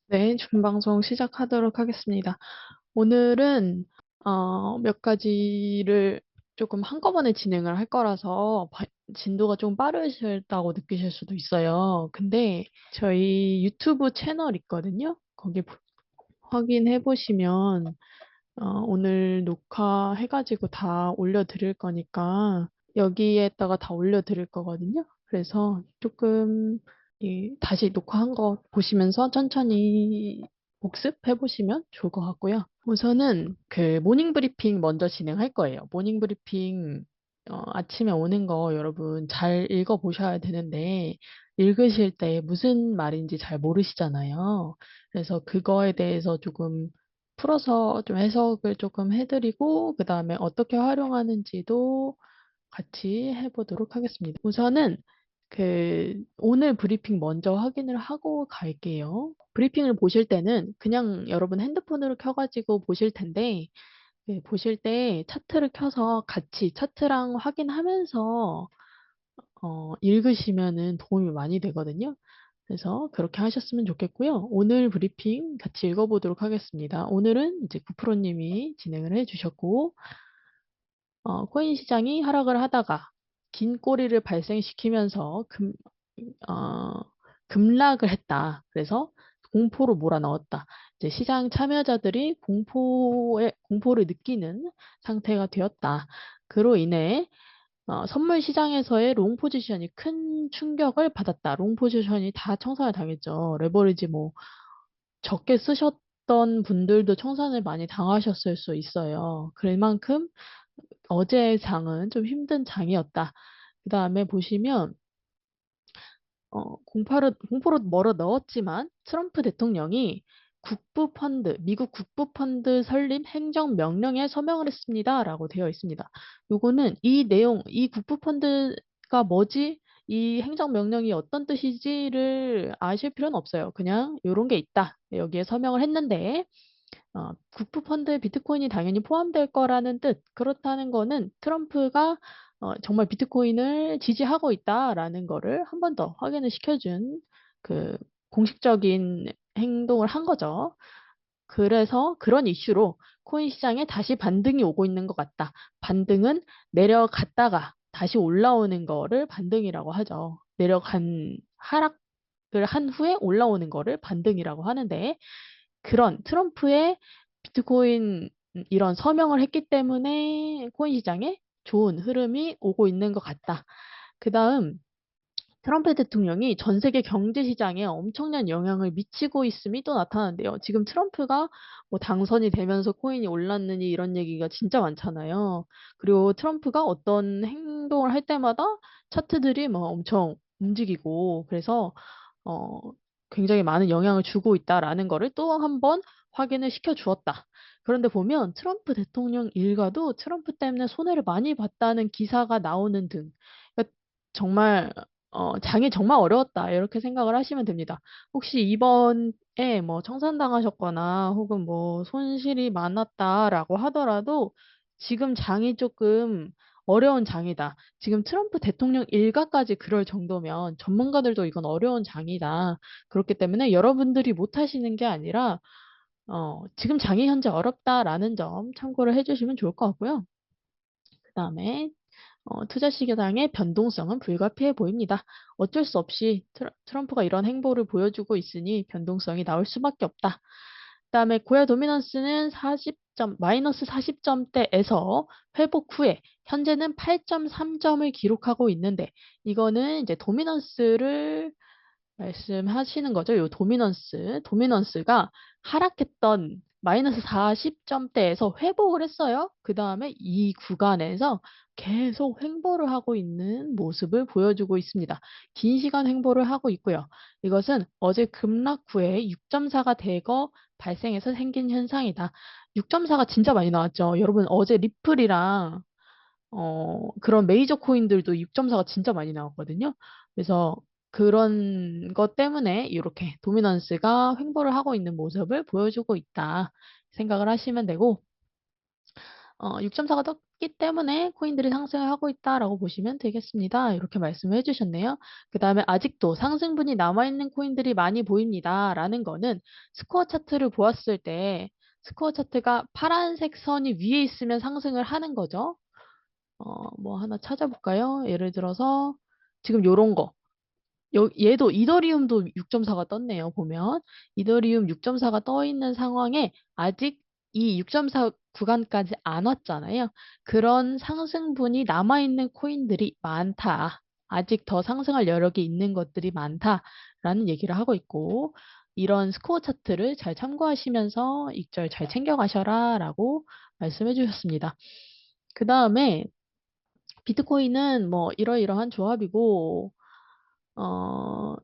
네, 준방송 시작하도록 하겠습니다. 오늘은 몇 가지를 조금 한꺼번에 진행을 할 거라서 진도가 좀 빠르셨다고 느끼실 수도 있어요. 근데 저희 유튜브 채널 있거든요. 거기 확인해 보시면 오늘 녹화해가지고 다 올려드릴 거니까 여기에다가 다 올려드릴 거거든요. 그래서 조금 다시 녹화한 거 보시면서 천천히 복습해 보시면 좋을 것 같고요. 우선은 그 모닝 브리핑 먼저 진행할 거예요. 모닝 브리핑 아침에 오는 거 여러분 잘 읽어 보셔야 되는데 읽으실 때 무슨 말인지 잘 모르시잖아요. 그래서 그거에 대해서 조금 풀어서 좀 해석을 조금 해드리고, 그 다음에 어떻게 활용하는지도 같이 해보도록 하겠습니다. 우선은 오늘 브리핑 먼저 확인을 하고 갈게요. 브리핑을 보실 때는 그냥 여러분 핸드폰으로 켜가지고 보실 텐데, 보실 때 차트를 켜서 같이 차트랑 확인하면서 읽으시면은 도움이 많이 되거든요. 그래서 그렇게 하셨으면 좋겠고요. 오늘 브리핑 같이 읽어보도록 하겠습니다. 오늘은 이제 구프로님이 진행을 해주셨고, 코인 시장이 하락을 하다가 긴 꼬리를 발생시키면서 어, 급락을 했다. 그래서 공포로 몰아넣었다. 이제 시장 참여자들이 공포를 느끼는 상태가 되었다. 그로 인해 선물 시장에서의 롱 포지션이 큰 충격을 받았다. 롱 포지션이 다 청산을 당했죠. 레버리지 뭐 적게 쓰셨던 분들도 청산을 많이 당하셨을 수 있어요. 그만큼 어제의 장은 좀 힘든 장이었다. 그 다음에 보시면 공포로 멀어 넣었지만 트럼프 대통령이 미국 국부 펀드 설립 행정 명령에 서명을 했습니다. 라고 되어 있습니다. 요거는 이 내용, 이 국부 펀드가 뭐지? 이 행정 명령이 어떤 뜻이지를 아실 필요는 없어요. 그냥 요런 게 있다. 여기에 서명을 했는데, 국부 펀드에 비트코인이 당연히 포함될 거라는 뜻. 그렇다는 거는 트럼프가 정말 비트코인을 지지하고 있다라는 거를 한 번 더 확인을 시켜준 그 공식적인 행동을 한 거죠. 그래서 그런 이슈로 코인 시장에 다시 반등이 오고 있는 것 같다. 반등은 내려갔다가 다시 올라오는 거를 반등이라고 하죠. 하락을 한 후에 올라오는 거를 반등이라고 하는데, 그런 트럼프의 비트코인 이런 서명을 했기 때문에 코인 시장에 좋은 흐름이 오고 있는 것 같다. 그 다음, 트럼프 대통령이 전 세계 경제 시장에 엄청난 영향을 미치고 있음이 또 나타나는데요. 지금 트럼프가 뭐 당선이 되면서 코인이 올랐느니 이런 얘기가 진짜 많잖아요. 그리고 트럼프가 어떤 행동을 할 때마다 차트들이 뭐 엄청 움직이고, 그래서 어, 굉장히 많은 영향을 주고 있다라는 거를 또 한 번 확인을 시켜 주었다. 그런데 보면 트럼프 대통령 일가도 트럼프 때문에 손해를 많이 봤다는 기사가 나오는 등, 그러니까 정말 장이 정말 어려웠다. 이렇게 생각을 하시면 됩니다. 혹시 이번에 뭐 청산당하셨거나 혹은 뭐 손실이 많았다라고 하더라도 지금 장이 조금 어려운 장이다. 지금 트럼프 대통령 일가까지 그럴 정도면 전문가들도 이건 어려운 장이다. 그렇기 때문에 여러분들이 못하시는 게 아니라 지금 장이 현재 어렵다라는 점 참고를 해주시면 좋을 것 같고요. 그 다음에 투자 시장의 변동성은 불가피해 보입니다. 어쩔 수 없이 트럼프가 이런 행보를 보여주고 있으니 변동성이 나올 수밖에 없다. 그다음에 고야 도미넌스는 마이너스 40점대에서 회복 후에 현재는 8.3점을 기록하고 있는데, 이거는 이제 도미넌스를 말씀하시는 거죠. 요 도미넌스가 하락했던 마이너스 40점대에서 회복을 했어요. 그 다음에 이 구간에서 계속 횡보를 하고 있는 모습을 보여주고 있습니다. 긴 시간 횡보를 하고 있고요. 이것은 어제 급락 후에 6.4가 대거 발생해서 생긴 현상이다. 6.4가 진짜 많이 나왔죠. 여러분, 어제 리플이랑 그런 메이저 코인들도 6.4가 진짜 많이 나왔거든요. 그래서 그런 것 때문에 이렇게 도미넌스가 횡보를 하고 있는 모습을 보여주고 있다 생각을 하시면 되고, 6.4가 떴기 때문에 코인들이 상승을 하고 있다라고 보시면 되겠습니다. 이렇게 말씀을 해주셨네요. 그 다음에 아직도 상승분이 남아있는 코인들이 많이 보입니다. 라는 거는 스코어 차트를 보았을 때 스코어 차트가 파란색 선이 위에 있으면 상승을 하는 거죠. 뭐 하나 찾아볼까요? 예를 들어서 지금 요런 거. 얘도 이더리움도 6.4가 떴네요. 보면 이더리움 6.4가 떠 있는 상황에 아직 이 6.4 구간까지 안 왔잖아요. 그런 상승분이 남아있는 코인들이 많다. 아직 더 상승할 여력이 있는 것들이 많다라는 얘기를 하고 있고 이런 스코어 차트를 잘 참고하시면서 익절 잘 챙겨가셔라 라고 말씀해 주셨습니다. 그 다음에 비트코인은 뭐 이러이러한 조합이고 어,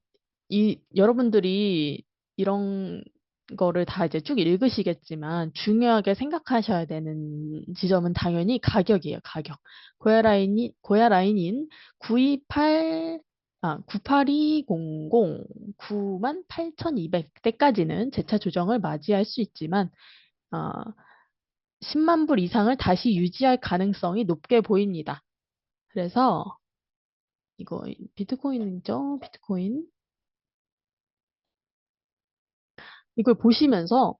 여러분들이 이런 거를 다 이제 쭉 읽으시겠지만 중요하게 생각하셔야 되는 지점은 당연히 가격이에요, 가격. 고야 라인인 928, 98200, 98,200대까지는 재차 조정을 맞이할 수 있지만, 어, 10만 불 이상을 다시 유지할 가능성이 높게 보입니다. 그래서 이거 비트코인이죠, 비트코인. 이걸 보시면서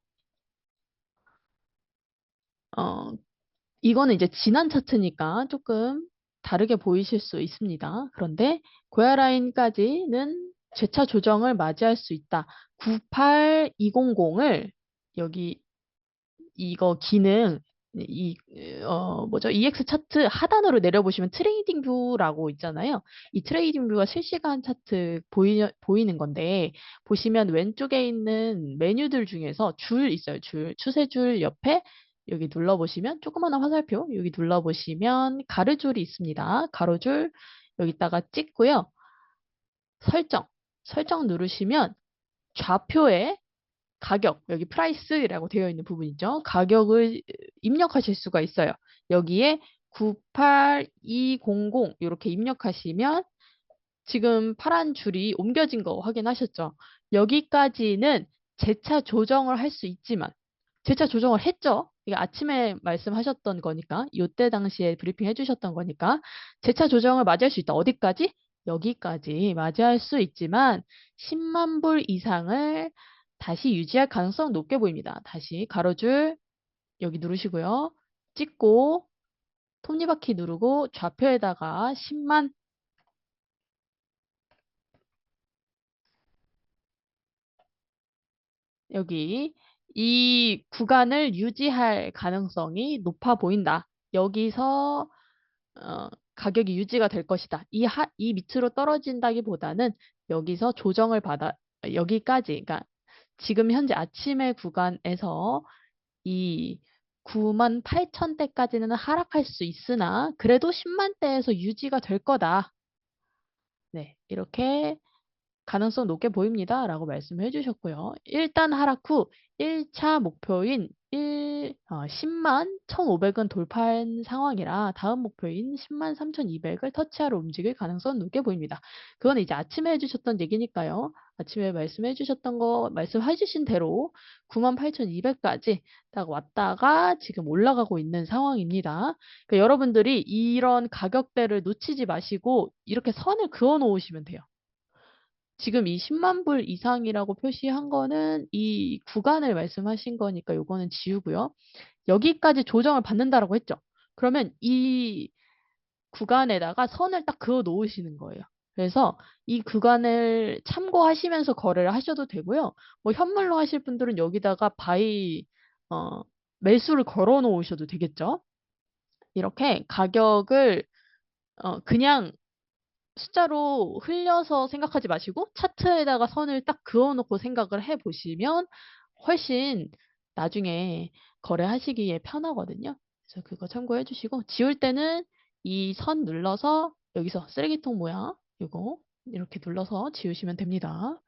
어, 이거는 이제 지난 차트니까 조금 다르게 보이실 수 있습니다. 그런데 고야 라인까지는 재차 조정을 맞이할 수 있다. 98200을 여기 이거 기능 뭐죠? EX 차트 하단으로 내려보시면 트레이딩 뷰라고 있잖아요. 이 트레이딩 뷰가 실시간 차트 보이는 건데 보시면 왼쪽에 있는 메뉴들 중에서 줄 있어요. 추세줄 옆에 여기 눌러보시면 조그마한 화살표 여기 눌러보시면 가르줄이 있습니다. 가로줄 여기다가 찍고요. 설정 누르시면 좌표에 가격, 여기 프라이스라고 되어 있는 부분 있죠. 가격을 입력하실 수가 있어요. 여기에 98200 이렇게 입력하시면 지금 파란 줄이 옮겨진 거 확인하셨죠? 여기까지는 재차 조정을 할 수 있지만 재차 조정을 했죠? 이게 아침에 말씀하셨던 거니까 이때 당시에 브리핑 해주셨던 거니까 재차 조정을 맞이할 수 있다. 어디까지? 여기까지 맞이할 수 있지만 10만 불 이상을 다시 유지할 가능성 높게 보입니다. 다시 가로줄 여기 누르시고요. 찍고 톱니바퀴 누르고 좌표에다가 10만 여기 이 구간을 유지할 가능성이 높아 보인다. 여기서 가격이 유지가 될 것이다. 이 밑으로 떨어진다기보다는 여기서 조정을 받아 여기까지 그러니까 지금 현재 아침의 구간에서 이 98,000대까지는 하락할 수 있으나 그래도 10만대에서 유지가 될 거다. 네, 이렇게 가능성 높게 보입니다. 라고 말씀해 주셨고요. 일단 하락 후 1차 목표인 10만 1,500은 돌파한 상황이라 다음 목표인 10만 3,200을 터치하러 움직일 가능성은 높게 보입니다. 그건 이제 아침에 해주셨던 얘기니까요. 아침에 말씀해 주셨던 거 말씀해 주신 대로 98,200까지 딱 왔다가 지금 올라가고 있는 상황입니다. 그러니까 여러분들이 이런 가격대를 놓치지 마시고 이렇게 선을 그어 놓으시면 돼요. 지금 이 10만 불 이상이라고 표시한 거는 이 구간을 말씀하신 거니까 요거는 지우고요. 여기까지 조정을 받는다라고 했죠. 그러면 이 구간에다가 선을 딱 그어 놓으시는 거예요. 그래서 이 구간을 참고하시면서 거래를 하셔도 되고요. 뭐 현물로 하실 분들은 여기다가 어, 매수를 걸어 놓으셔도 되겠죠. 이렇게 가격을 그냥 숫자로 흘려서 생각하지 마시고 차트에다가 선을 딱 그어놓고 생각을 해보시면 훨씬 나중에 거래하시기에 편하거든요. 그래서 그거 참고해 주시고 지울 때는 이 선 눌러서 여기서 쓰레기통 모양 이거 이렇게 눌러서 지우시면 됩니다.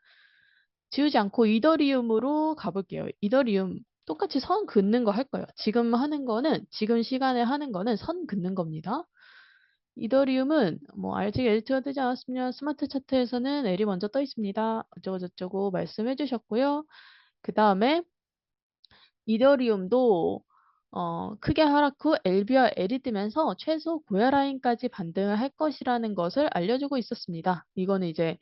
지우지 않고 이더리움으로 가볼게요. 이더리움 똑같이 선 긋는 거 할 거예요. 지금 시간에 하는 거는 선 긋는 겁니다. 이더리움은 뭐 아직 엘트가 되지 않았으면 스마트 차트에서는 L이 먼저 떠 있습니다. 어쩌고저쩌고 말씀해 주셨고요. 그 다음에 이더리움도 크게 하락 후 LB와 L이 뜨면서 최소 고야 라인까지 반등을 할 것이라는 것을 알려주고 있었습니다. 이거는 이제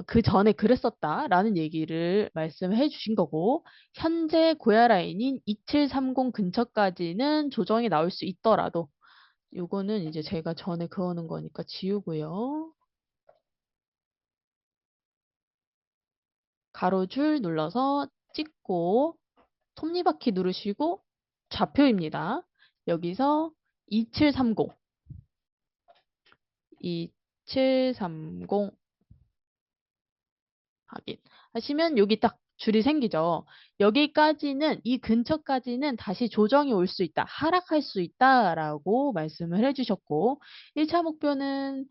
그전에 그랬었다라는 얘기를 말씀해 주신 거고, 현재 고야 라인인 2730 근처까지는 조정이 나올 수 있더라도, 요거는 이제 제가 전에 그어놓은 거니까 지우고요. 가로줄 눌러서 찍고 톱니바퀴 누르시고 좌표입니다. 여기서 2730, 2730 확인하시면 여기 딱 줄이 생기죠. 여기까지는, 이 근처까지는 다시 조정이 올 수 있다, 하락할 수 있다라고 말씀을 해주셨고, 1차 목표는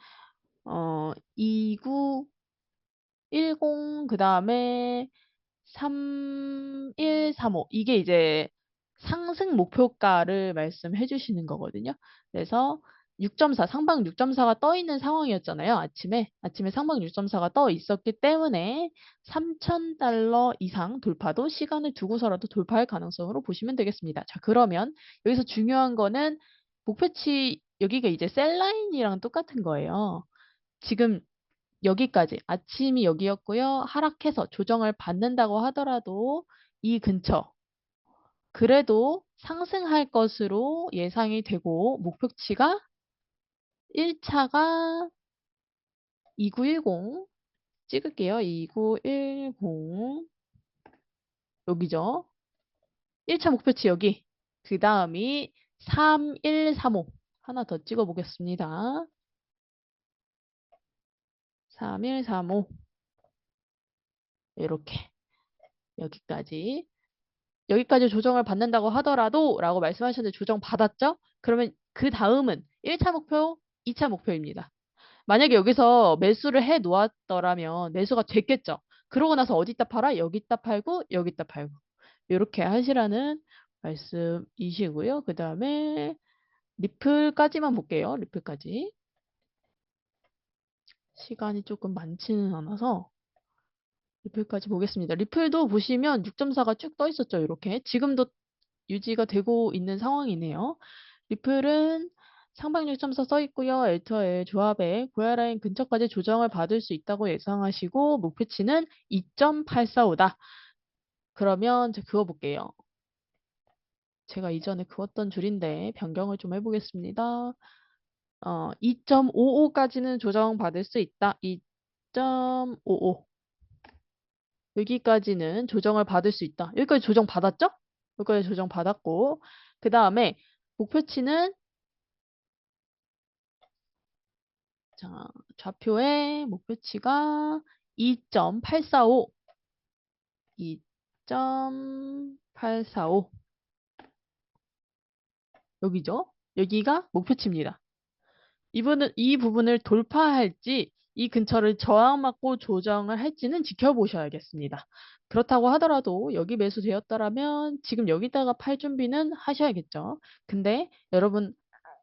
2910, 그 다음에 3135, 이게 이제 상승 목표가를 말씀해 주시는 거거든요. 그래서 6.4, 상방 6.4가 떠 있는 상황이었잖아요. 아침에 상방 6.4가 떠 있었기 때문에 3,000달러 이상 돌파도 시간을 두고서라도 돌파할 가능성으로 보시면 되겠습니다. 자, 그러면 여기서 중요한 거는 목표치, 여기가 이제 셀라인이랑 똑같은 거예요. 지금 여기까지, 아침이 여기였고요. 하락해서 조정을 받는다고 하더라도 이 근처, 그래도 상승할 것으로 예상이 되고, 목표치가 1차가 2910 찍을게요. 2910 여기죠. 1차 목표치 여기. 그 다음이 3135 하나 더 찍어 보겠습니다. 3135 이렇게 여기까지 조정을 받는다고 하더라도 라고 말씀하셨는데 조정 받았죠? 그러면 그 다음은 1차 목표, 2차 목표입니다. 만약에 여기서 매수를 해 놓았더라면 매수가 됐겠죠? 그러고 나서 어디다 팔아? 여기다 팔고 여기다 팔고 이렇게 하시라는 말씀이시고요. 그 다음에 리플까지만 볼게요. 리플까지. 시간이 조금 많지는 않아서 리플까지 보겠습니다. 리플도 보시면 6.4가 쭉 떠 있었죠. 이렇게. 지금도 유지가 되고 있는 상황이네요. 리플은 상방 6.4 써 있고요. L터의 조합에 고야 라인 근처까지 조정을 받을 수 있다고 예상하시고, 목표치는 2.845다. 그러면 제가 그어볼게요. 제가 이전에 그었던 줄인데 변경을 좀 해보겠습니다. 2.55까지는 조정받을 수 있다. 2.55 여기까지는 조정을 받을 수 있다. 여기까지 조정 받았죠? 여기까지 조정 받았고, 그 다음에 목표치는, 자, 좌표의 목표치가 2.845, 2.845 여기죠? 여기가 목표치입니다. 이 부분을 돌파할지, 이 근처를 저항받고 조정을 할지는 지켜보셔야겠습니다. 그렇다고 하더라도 여기 매수되었더라면 지금 여기다가 팔 준비는 하셔야겠죠. 근데 여러분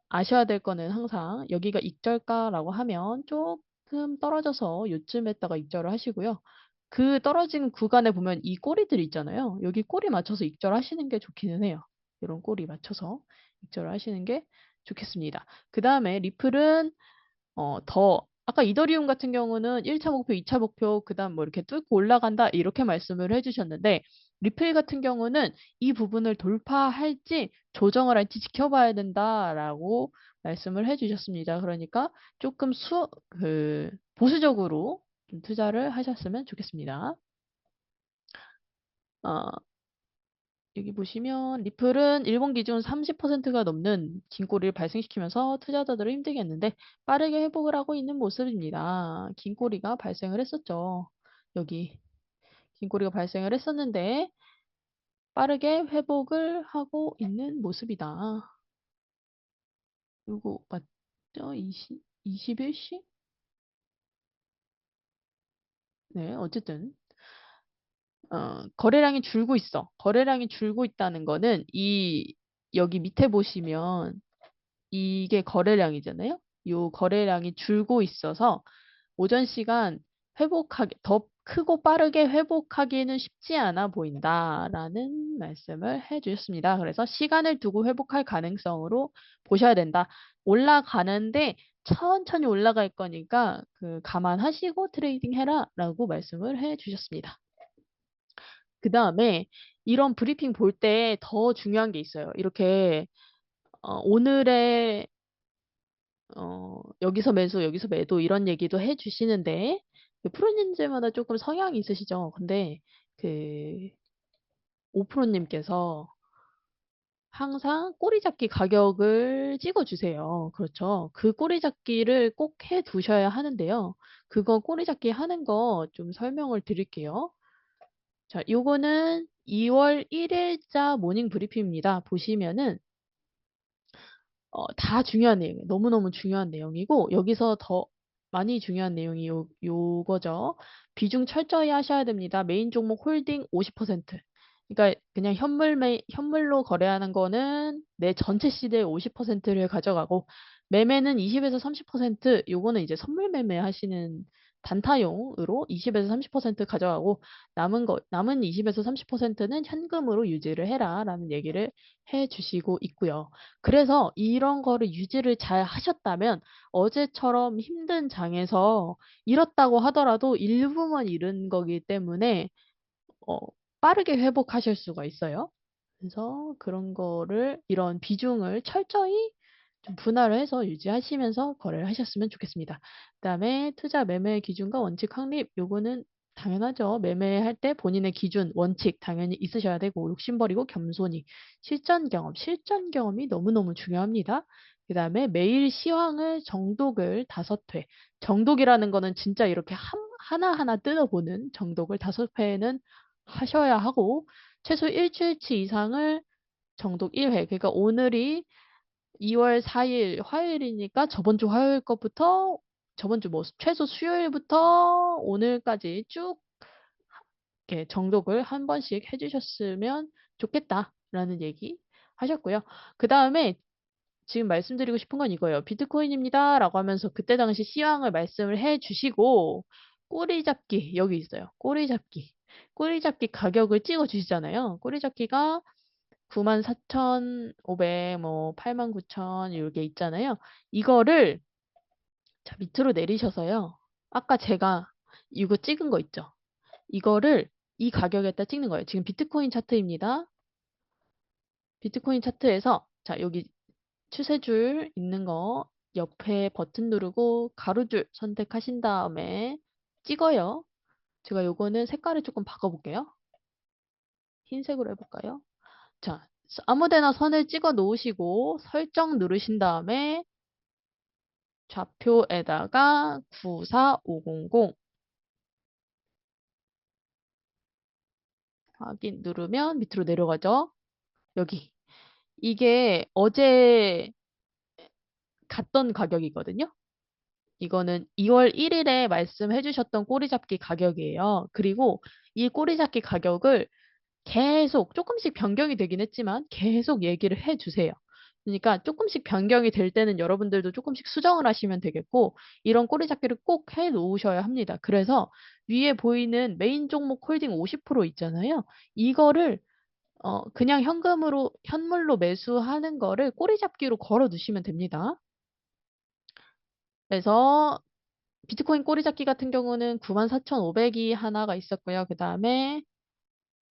아셔야 될 거는 항상 여기가 익절가라고 하면 조금 떨어져서 요쯤에다가 익절을 하시고요. 그 떨어진 구간에 보면 이 꼬리들 있잖아요. 여기 꼬리 맞춰서 익절하시는 게 좋기는 해요. 이런 꼬리 맞춰서 익절을 하시는 게 좋겠습니다. 그 다음에 리플은 아까 이더리움 같은 경우는 1차 목표, 2차 목표, 그 다음 뭐 이렇게 뚫고 올라간다, 이렇게 말씀을 해주셨는데, 리플 같은 경우는 이 부분을 돌파할지 조정을 할지 지켜봐야 된다라고 말씀을 해주셨습니다. 그러니까 조금 보수적으로 좀 투자를 하셨으면 좋겠습니다. 어, 여기 보시면 리플은 일본 기준 30%가 넘는 긴 꼬리를 발생시키면서 투자자들을 힘들게 했는데 빠르게 회복을 하고 있는 모습입니다. 긴 꼬리가 발생을 했었죠. 여기 긴 꼬리가 발생을 했었는데 빠르게 회복을 하고 있는 모습이다. 이거 맞죠? 21시? 네, 어쨌든 거래량이 줄고 있어. 거래량이 줄고 있다는 거는 여기 밑에 보시면 이게 거래량이잖아요. 요 거래량이 줄고 있어서 오전 시간 회복하기 더 크고 빠르게 회복하기는 쉽지 않아 보인다라는 말씀을 해주셨습니다. 그래서 시간을 두고 회복할 가능성으로 보셔야 된다. 올라가는데 천천히 올라갈 거니까 감안하시고 트레이딩 해라라고 말씀을 해주셨습니다. 그 다음에 이런 브리핑 볼 때 더 중요한 게 있어요. 이렇게 오늘의 여기서 매수, 여기서 매도 이런 얘기도 해주시는데 프로님들마다 조금 성향이 있으시죠. 근데 그 오프로님께서 항상 꼬리잡기 가격을 찍어주세요. 그렇죠. 그 꼬리잡기를 꼭 해두셔야 하는데요. 그거 꼬리잡기 하는 거 좀 설명을 드릴게요. 자, 요거는 2월 1일자 모닝 브리핑입니다. 보시면은 다 중요한 내용이에요. 너무너무 중요한 내용이고 여기서 더 많이 중요한 내용이 요거죠. 비중 철저히 하셔야 됩니다. 메인 종목 홀딩 50%. 그러니까 그냥 현물로 거래하는 거는 내 전체 시대의 50%를 가져가고 매매는 20에서 30%, 요거는 이제 선물 매매 하시는 단타용으로 20에서 30% 가져가고 남은 20에서 30%는 현금으로 유지를 해라라는 얘기를 해 주시고 있고요. 그래서 이런 거를 유지를 잘 하셨다면 어제처럼 힘든 장에서 잃었다고 하더라도 일부만 잃은 거기 때문에 어, 빠르게 회복하실 수가 있어요. 그래서 그런 거를 이런 비중을 철저히 좀 분할을 해서 유지하시면서 거래를 하셨으면 좋겠습니다. 그다음에 투자 매매 기준과 원칙 확립 요거는 당연하죠. 매매할 때 본인의 기준, 원칙 당연히 있으셔야 되고 욕심버리고 겸손히 실전 경험이 너무너무 중요합니다. 그다음에 매일 시황을 정독을 5회. 정독이라는 거는 진짜 이렇게 하나하나 뜯어보는 정독을 5회는 하셔야 하고 최소 일주일치 이상을 정독 1회. 그러니까 오늘이 2월 4일 화요일이니까 저번 주 화요일 것부터 저번 주 뭐 최소 수요일부터 오늘까지 쭉 이렇게 정독을 한 번씩 해주셨으면 좋겠다라는 얘기 하셨고요. 그 다음에 지금 말씀드리고 싶은 건 이거예요. 비트코인입니다. 라고 하면서 그때 당시 시황을 말씀을 해 주시고 꼬리잡기 여기 있어요. 꼬리잡기 가격을 찍어 주시잖아요. 꼬리잡기가 94,500, 뭐 89,000 이렇게 있잖아요. 이거를 자, 밑으로 내리셔서요. 아까 제가 이거 찍은 거 있죠. 이거를 이 가격에다 찍는 거예요. 지금 비트코인 차트입니다. 비트코인 차트에서 자, 여기 추세줄 있는 거 옆에 버튼 누르고 가로줄 선택하신 다음에 찍어요. 제가 요거는 색깔을 조금 바꿔볼게요. 흰색으로 해볼까요? 자, 아무데나 선을 찍어 놓으시고 설정 누르신 다음에 좌표에다가 94500 확인 누르면 밑으로 내려가죠. 여기. 이게 어제 갔던 가격이거든요. 이거는 2월 1일에 말씀해 주셨던 꼬리잡기 가격이에요. 그리고 이 꼬리잡기 가격을 계속 조금씩 변경이 되긴 했지만 계속 얘기를 해 주세요. 그러니까 조금씩 변경이 될 때는 여러분들도 조금씩 수정을 하시면 되겠고 이런 꼬리잡기를 꼭 해 놓으셔야 합니다. 그래서 위에 보이는 메인 종목 홀딩 50% 있잖아요. 이거를 그냥 현물로 매수하는 거를 꼬리잡기로 걸어 두시면 됩니다. 그래서 비트코인 꼬리잡기 같은 경우는 94,500이 하나가 있었고요. 그 다음에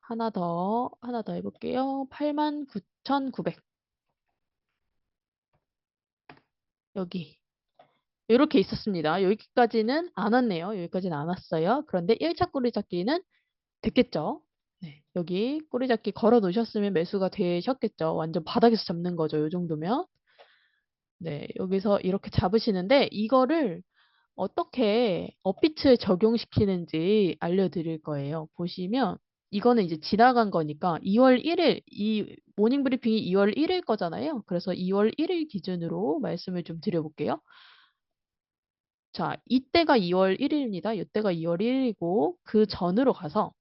하나 더 해볼게요. 89,900. 여기. 이렇게 있었습니다. 여기까지는 안 왔네요. 여기까지는 안 왔어요. 그런데 1차 꼬리잡기는 됐겠죠. 네, 여기 꼬리잡기 걸어 놓으셨으면 매수가 되셨겠죠. 완전 바닥에서 잡는 거죠. 이 정도면. 네, 여기서 이렇게 잡으시는데 이거를 어떻게 업비트에 적용시키는지 알려드릴 거예요. 보시면 이거는 이제 지나간 거니까 2월 1일 이 모닝 브리핑이 2월 1일 거잖아요. 그래서 2월 1일 기준으로 말씀을 좀 드려볼게요. 자, 이때가 2월 1일입니다. 이때가 2월 1일이고 그 전으로 가서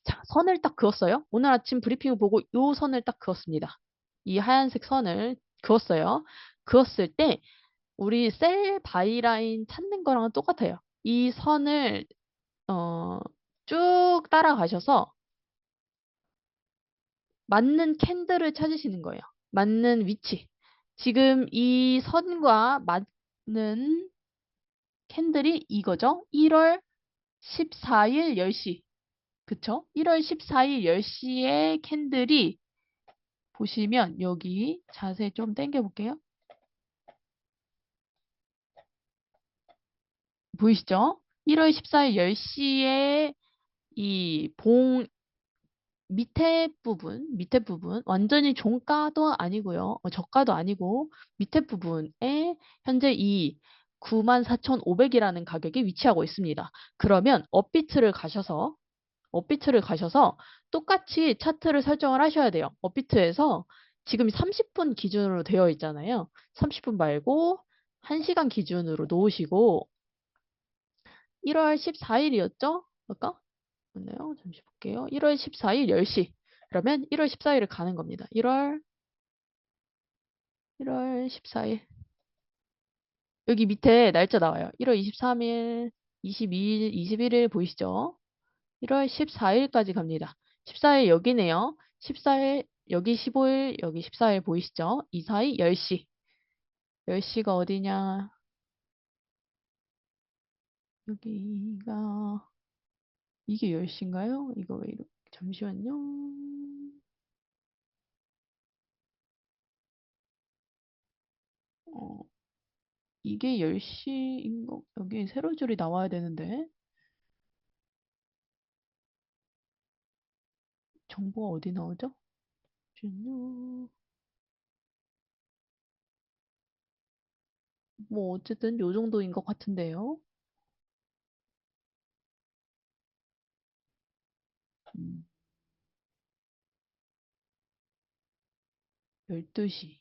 자, 선을 딱 그었어요. 오늘 아침 브리핑을 보고 요 선을 딱 그었습니다. 이 하얀색 선을 그었어요. 그었을 때 우리 셀 바이 라인 찾는 거랑 똑같아요. 이 선을 쭉 따라가셔서 맞는 캔들을 찾으시는 거예요. 맞는 위치. 지금 이 선과 맞는 캔들이 이거죠. 1월 14일 10시. 그쵸? 1월 14일 10시에 캔들이 보시면 여기 자세 좀 당겨 볼게요. 보이시죠? 1월 14일 10시에 이 봉 밑에 부분, 완전히 종가도 아니고요. 저가도 아니고, 밑에 부분에 현재 이 94,500이라는 가격이 위치하고 있습니다. 그러면 업비트를 가셔서 똑같이 차트를 설정을 하셔야 돼요. 업비트에서 지금 30분 기준으로 되어 있잖아요. 30분 말고 1시간 기준으로 놓으시고, 1월 14일이었죠? 아까? 맞나요? 잠시 볼게요. 1월 14일 10시. 그러면 1월 14일을 가는 겁니다. 1월 14일. 여기 밑에 날짜 나와요. 1월 23일, 22일, 21일 보이시죠? 1월 14일까지 갑니다. 14일 여기네요. 14일, 여기 15일, 여기 14일 보이시죠? 이 사이 10시. 10시가 어디냐? 여기가, 이게 10시인가요? 이거 왜 이렇게, 잠시만요. 어, 이게 10시인 거, 여기 세로 줄이 나와야 되는데, 정보가 어디 나오죠? 잠시만요. 뭐, 어쨌든 요 정도인 것 같은데요. 12시.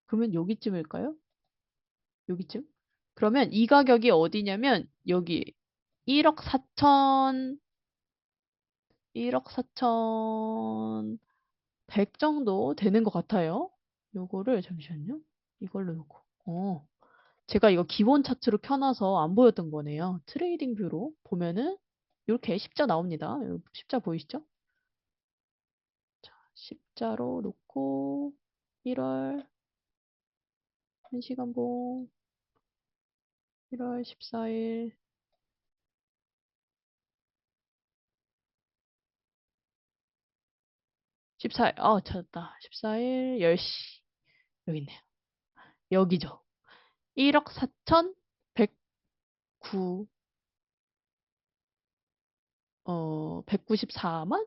그러면 여기쯤일까요? 여기쯤? 그러면 이 가격이 어디냐면, 여기 1억 4천, 1억 4천 100 정도 되는 것 같아요. 요거를, 잠시만요. 이걸로 놓고. 제가 이거 기본 차트로 켜놔서 안 보였던 거네요. 트레이딩 뷰로 보면은, 이렇게 십자 나옵니다. 십자 보이시죠? 십자로 놓고 1월 1시간봉 1월 14일 14일 찾았다. 14일 10시 여기 있네요. 여기죠. 1억 4,109 194만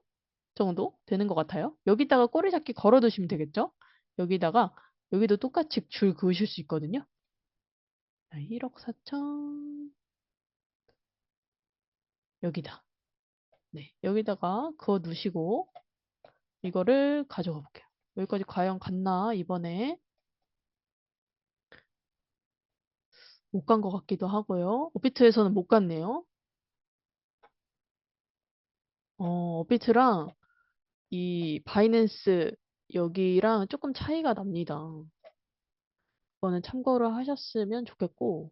정도 되는 것 같아요. 여기다가 꼬리잡기 걸어 두시면 되겠죠? 여기다가 여기도 똑같이 줄 그으실 수 있거든요. 1억 4천 여기다. 네, 여기다가 그어 두시고 이거를 가져가 볼게요. 여기까지 과연 갔나, 이번에? 못 간 것 같기도 하고요. 업비트에서는 못 갔네요. 업비트랑 이 바이낸스 여기랑 조금 차이가 납니다. 그거는 참고를 하셨으면 좋겠고.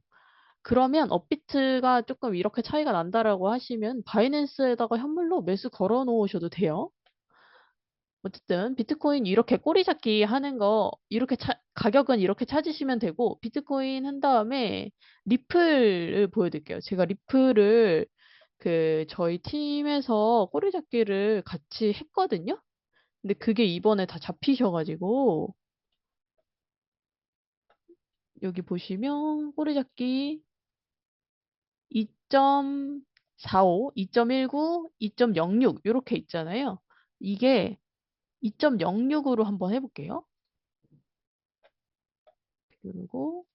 그러면 업비트가 조금 이렇게 차이가 난다라고 하시면 바이낸스에다가 현물로 매수 걸어 놓으셔도 돼요. 어쨌든 비트코인 이렇게 꼬리잡기 하는 거 이렇게 가격은 이렇게 찾으시면 되고 비트코인 한 다음에 리플을 보여드릴게요. 제가 리플을 그 저희 팀에서 꼬리잡기를 같이 했거든요. 근데 그게 이번에 다 잡히셔가지고 여기 보시면 꼬리잡기 2.45, 2.19, 2.06 이렇게 있잖아요. 이게 2.06으로 한번 해볼게요. 그리고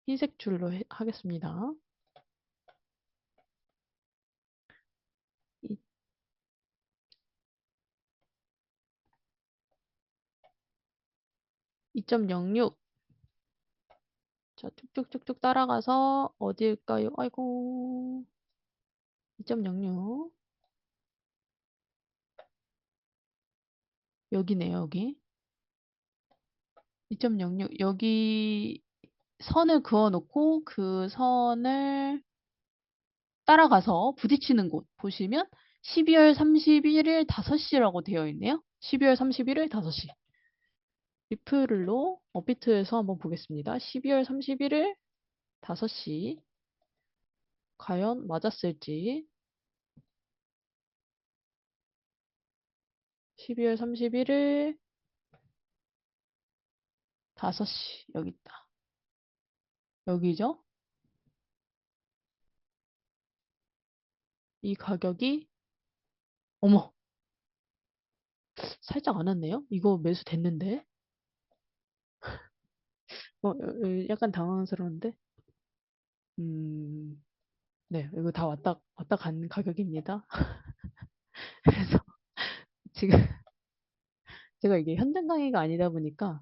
흰색 줄로 하겠습니다. 2.06. 자, 쭉쭉쭉쭉 따라가서 어디일까요? 아이고. 2.06. 여기네요, 여기. 2.06. 여기 선을 그어 놓고 그 선을 따라가서 부딪히는 곳 보시면 12월 31일 5시라고 되어 있네요. 12월 31일 5시. 리플로 업비트에서 한번 보겠습니다. 12월 31일 5시. 과연 맞았을지. 12월 31일 5시. 여기 있다. 여기죠? 이 가격이, 어머, 살짝 안 왔네요? 이거 매수 됐는데? 약간 당황스러운데? 음, 네, 이거 다 왔다 간 가격입니다. 그래서 지금 제가 이게 현장 강의가 아니다 보니까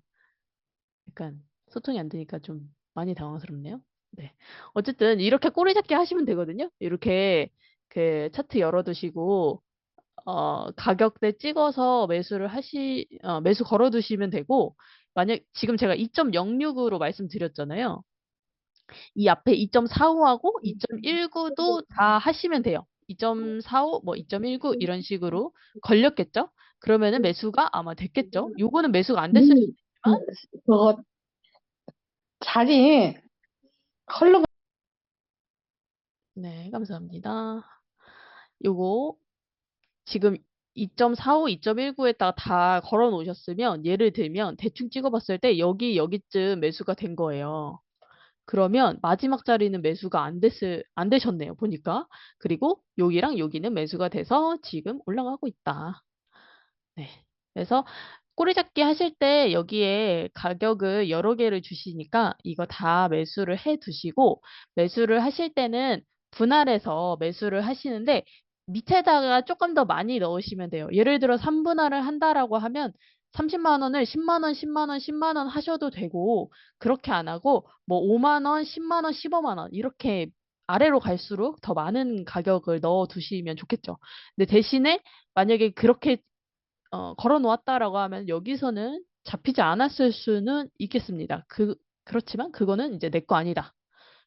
약간 소통이 안 되니까 좀 많이 당황스럽네요. 네. 어쨌든 이렇게 꼬리 잡기 하시면 되거든요. 이렇게 그 차트 열어두시고 가격대 찍어서 매수 걸어두시면 되고, 만약 지금 제가 2.06으로 말씀드렸잖아요. 이 앞에 2.45하고 2.19도 다 하시면 돼요. 2.45, 뭐 2.19 이런 식으로 걸렸겠죠? 그러면은 매수가 아마 됐겠죠? 요거는 매수가 안 됐을 수도 있지만, 그거 자리 컬러가 네, 감사합니다. 요거 지금 2.45, 2.19에다가 다 걸어 놓으셨으면, 예를 들면 대충 찍어봤을 때 여기쯤 매수가 된 거예요. 그러면 마지막 자리는 매수가 안 되셨네요, 보니까. 그리고 여기랑 여기는 매수가 돼서 지금 올라가고 있다. 네. 그래서 꼬리잡기 하실 때 여기에 가격을 여러 개를 주시니까 이거 다 매수를 해 두시고, 매수를 하실 때는 분할해서 매수를 하시는데 밑에다가 조금 더 많이 넣으시면 돼요. 예를 들어 3분할을 한다라고 하면 30만 원을 10만 원, 10만 원, 10만 원 하셔도 되고, 그렇게 안 하고 뭐 5만 원, 10만 원, 15만 원 이렇게 아래로 갈수록 더 많은 가격을 넣어 두시면 좋겠죠. 근데 대신에 만약에 그렇게 걸어 놓았다라고 하면 여기서는 잡히지 않았을 수는 있겠습니다. 그렇지만 그거는 이제 내 거 아니다.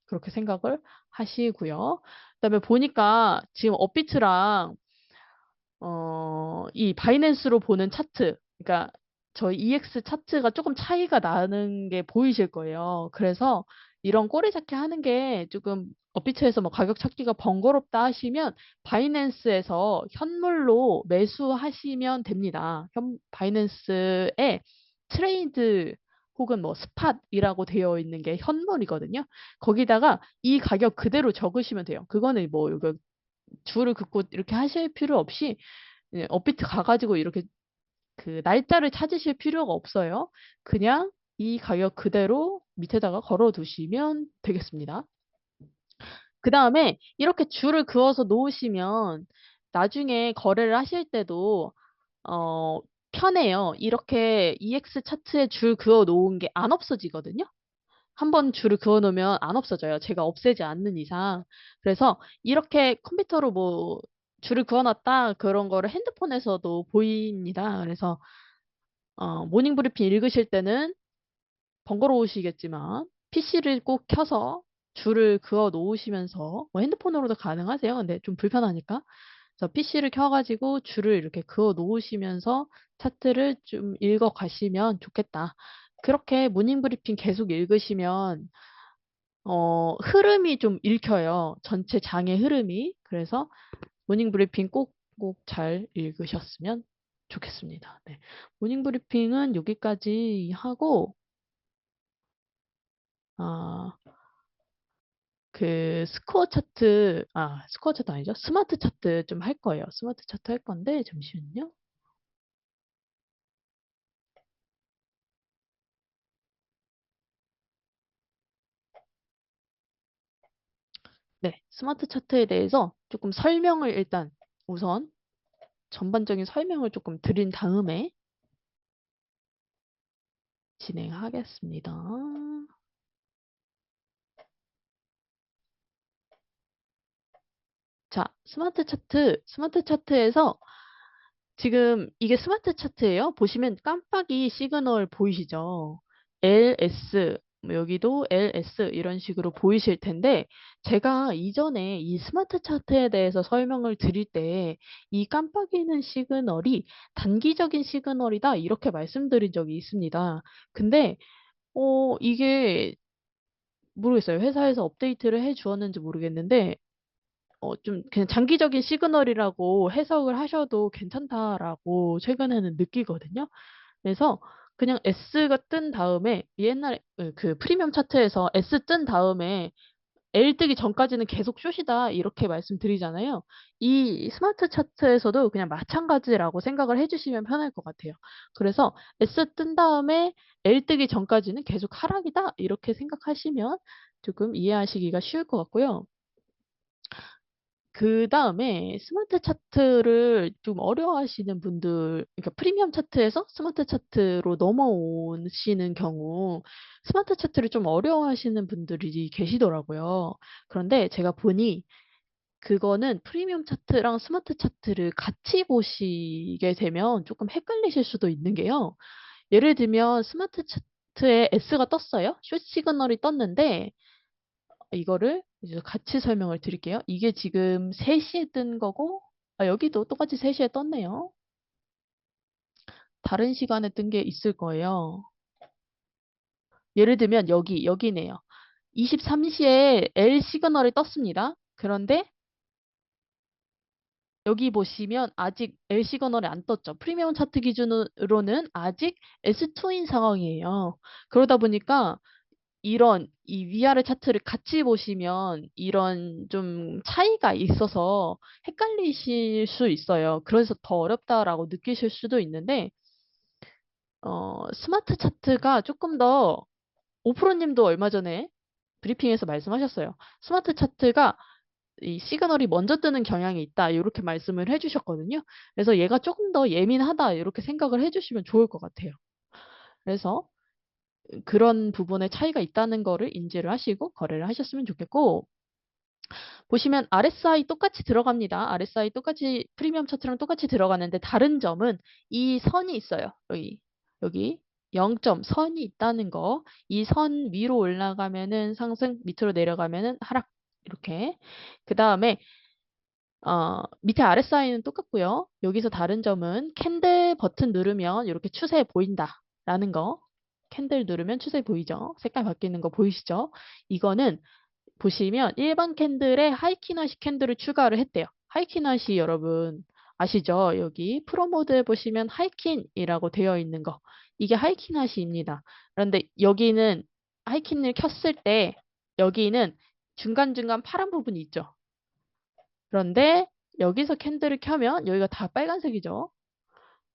그렇게 생각을 하시고요. 그다음에 보니까 지금 업비트랑 이 바이낸스로 보는 차트, 그러니까 저희 EX 차트가 조금 차이가 나는 게 보이실 거예요. 그래서 이런 꼬리 잡기 하는 게 조금 업비트에서 뭐 가격 찾기가 번거롭다 하시면 바이낸스에서 현물로 매수하시면 됩니다. 바이낸스에 트레이드 혹은 뭐 스팟이라고 되어 있는 게 현물이거든요. 거기다가 이 가격 그대로 적으시면 돼요. 그거는 뭐 이거 줄을 긋고 이렇게 하실 필요 없이 업비트 가가지고 이렇게 그 날짜를 찾으실 필요가 없어요. 그냥 이 가격 그대로 밑에다가 걸어 두시면 되겠습니다. 그 다음에 이렇게 줄을 그어서 놓으시면 나중에 거래를 하실 때도 어, 편해요. 이렇게 EX 차트에 줄 그어 놓은 게 안 없어지거든요. 한번 줄을 그어 놓으면 안 없어져요. 제가 없애지 않는 이상. 그래서 이렇게 컴퓨터로 뭐 줄을 그어 놨다 그런 거를 핸드폰에서도 보입니다. 그래서 모닝 브리핑 읽으실 때는 번거로우시겠지만 PC를 꼭 켜서 줄을 그어 놓으시면서, 뭐 핸드폰으로도 가능하세요. 근데 좀 불편하니까. 그래서 PC를 켜가지고 줄을 이렇게 그어 놓으시면서 차트를 좀 읽어 가시면 좋겠다. 그렇게 모닝 브리핑 계속 읽으시면 흐름이 좀 읽혀요. 전체 장의 흐름이. 그래서 모닝 브리핑 꼭 잘 읽으셨으면 좋겠습니다. 네. 모닝 브리핑은 여기까지 하고, 아, 스코어 차트 아니죠? 스마트 차트 좀 할 거예요. 스마트 차트 할 건데, 잠시만요. 네. 스마트 차트에 대해서 조금 설명을 일단 우선 전반적인 설명을 조금 드린 다음에 진행하겠습니다. 자, 스마트 차트에서 지금 이게 스마트 차트예요. 보시면 깜빡이 시그널 보이시죠? LS, 뭐 여기도 LS 이런 식으로 보이실 텐데 제가 이전에 이 스마트 차트에 대해서 설명을 드릴 때 이 깜빡이는 시그널이 단기적인 시그널이다 이렇게 말씀드린 적이 있습니다. 근데 이게 모르겠어요. 회사에서 업데이트를 해 주었는지 모르겠는데 좀 그냥 장기적인 시그널이라고 해석을 하셔도 괜찮다라고 최근에는 느끼거든요. 그래서 그냥 S가 뜬 다음에 옛날에 그 프리미엄 차트에서 S 뜬 다음에 L 뜨기 전까지는 계속 숏이다 이렇게 말씀드리잖아요. 이 스마트 차트에서도 그냥 마찬가지라고 생각을 해주시면 편할 것 같아요. 그래서 S 뜬 다음에 L 뜨기 전까지는 계속 하락이다 이렇게 생각하시면 조금 이해하시기가 쉬울 것 같고요. 그다음에 스마트 차트를 좀 어려워하시는 분들, 그러니까 프리미엄 차트에서 스마트 차트로 넘어오시는 경우 스마트 차트를 좀 어려워하시는 분들이 계시더라고요. 그런데 제가 보니 그거는 프리미엄 차트랑 스마트 차트를 같이 보시게 되면 조금 헷갈리실 수도 있는 게요. 예를 들면 스마트 차트에 S가 떴어요. 숏 시그널이 떴는데 이거를 이제 같이 설명을 드릴게요. 이게 지금 3시에 뜬 거고, 여기도 똑같이 3시에 떴네요. 다른 시간에 뜬 게 있을 거예요. 예를 들면 여기네요. 23시에 L 시그널이 떴습니다. 그런데 여기 보시면 아직 L 시그널이 안 떴죠. 프리미엄 차트 기준으로는 아직 S2인 상황이에요. 그러다 보니까 이런 이 위아래 차트를 같이 보시면 이런 좀 차이가 있어서 헷갈리실 수 있어요. 그래서 더 어렵다라고 느끼실 수도 있는데 스마트 차트가 조금 더 오프로님도 얼마 전에 브리핑에서 말씀하셨어요. 스마트 차트가 이 시그널이 먼저 뜨는 경향이 있다. 이렇게 말씀을 해주셨거든요. 그래서 얘가 조금 더 예민하다. 이렇게 생각을 해주시면 좋을 것 같아요. 그래서 그런 부분에 차이가 있다는 거를 인지를 하시고 거래를 하셨으면 좋겠고 보시면 RSI 똑같이 들어갑니다. RSI 똑같이 프리미엄 차트랑 똑같이 들어가는데 다른 점은 이 선이 있어요. 여기 0점 선이 있다는 거. 이 선 위로 올라가면은 상승, 밑으로 내려가면은 하락 이렇게. 그 다음에 밑에 RSI는 똑같고요. 여기서 다른 점은 캔들 버튼 누르면 이렇게 추세 보인다라는 거. 캔들 누르면 추세 보이죠? 색깔 바뀌는 거 보이시죠? 이거는 보시면 일반 캔들에 하이키나시 캔들을 추가를 했대요. 하이키나시 여러분 아시죠? 여기 프로모드에 보시면 하이킨이라고 되어 있는 거. 이게 하이키나시입니다. 그런데 여기는 하이킨을 켰을 때 여기는 중간중간 파란 부분이 있죠. 그런데 여기서 캔들을 켜면 여기가 다 빨간색이죠.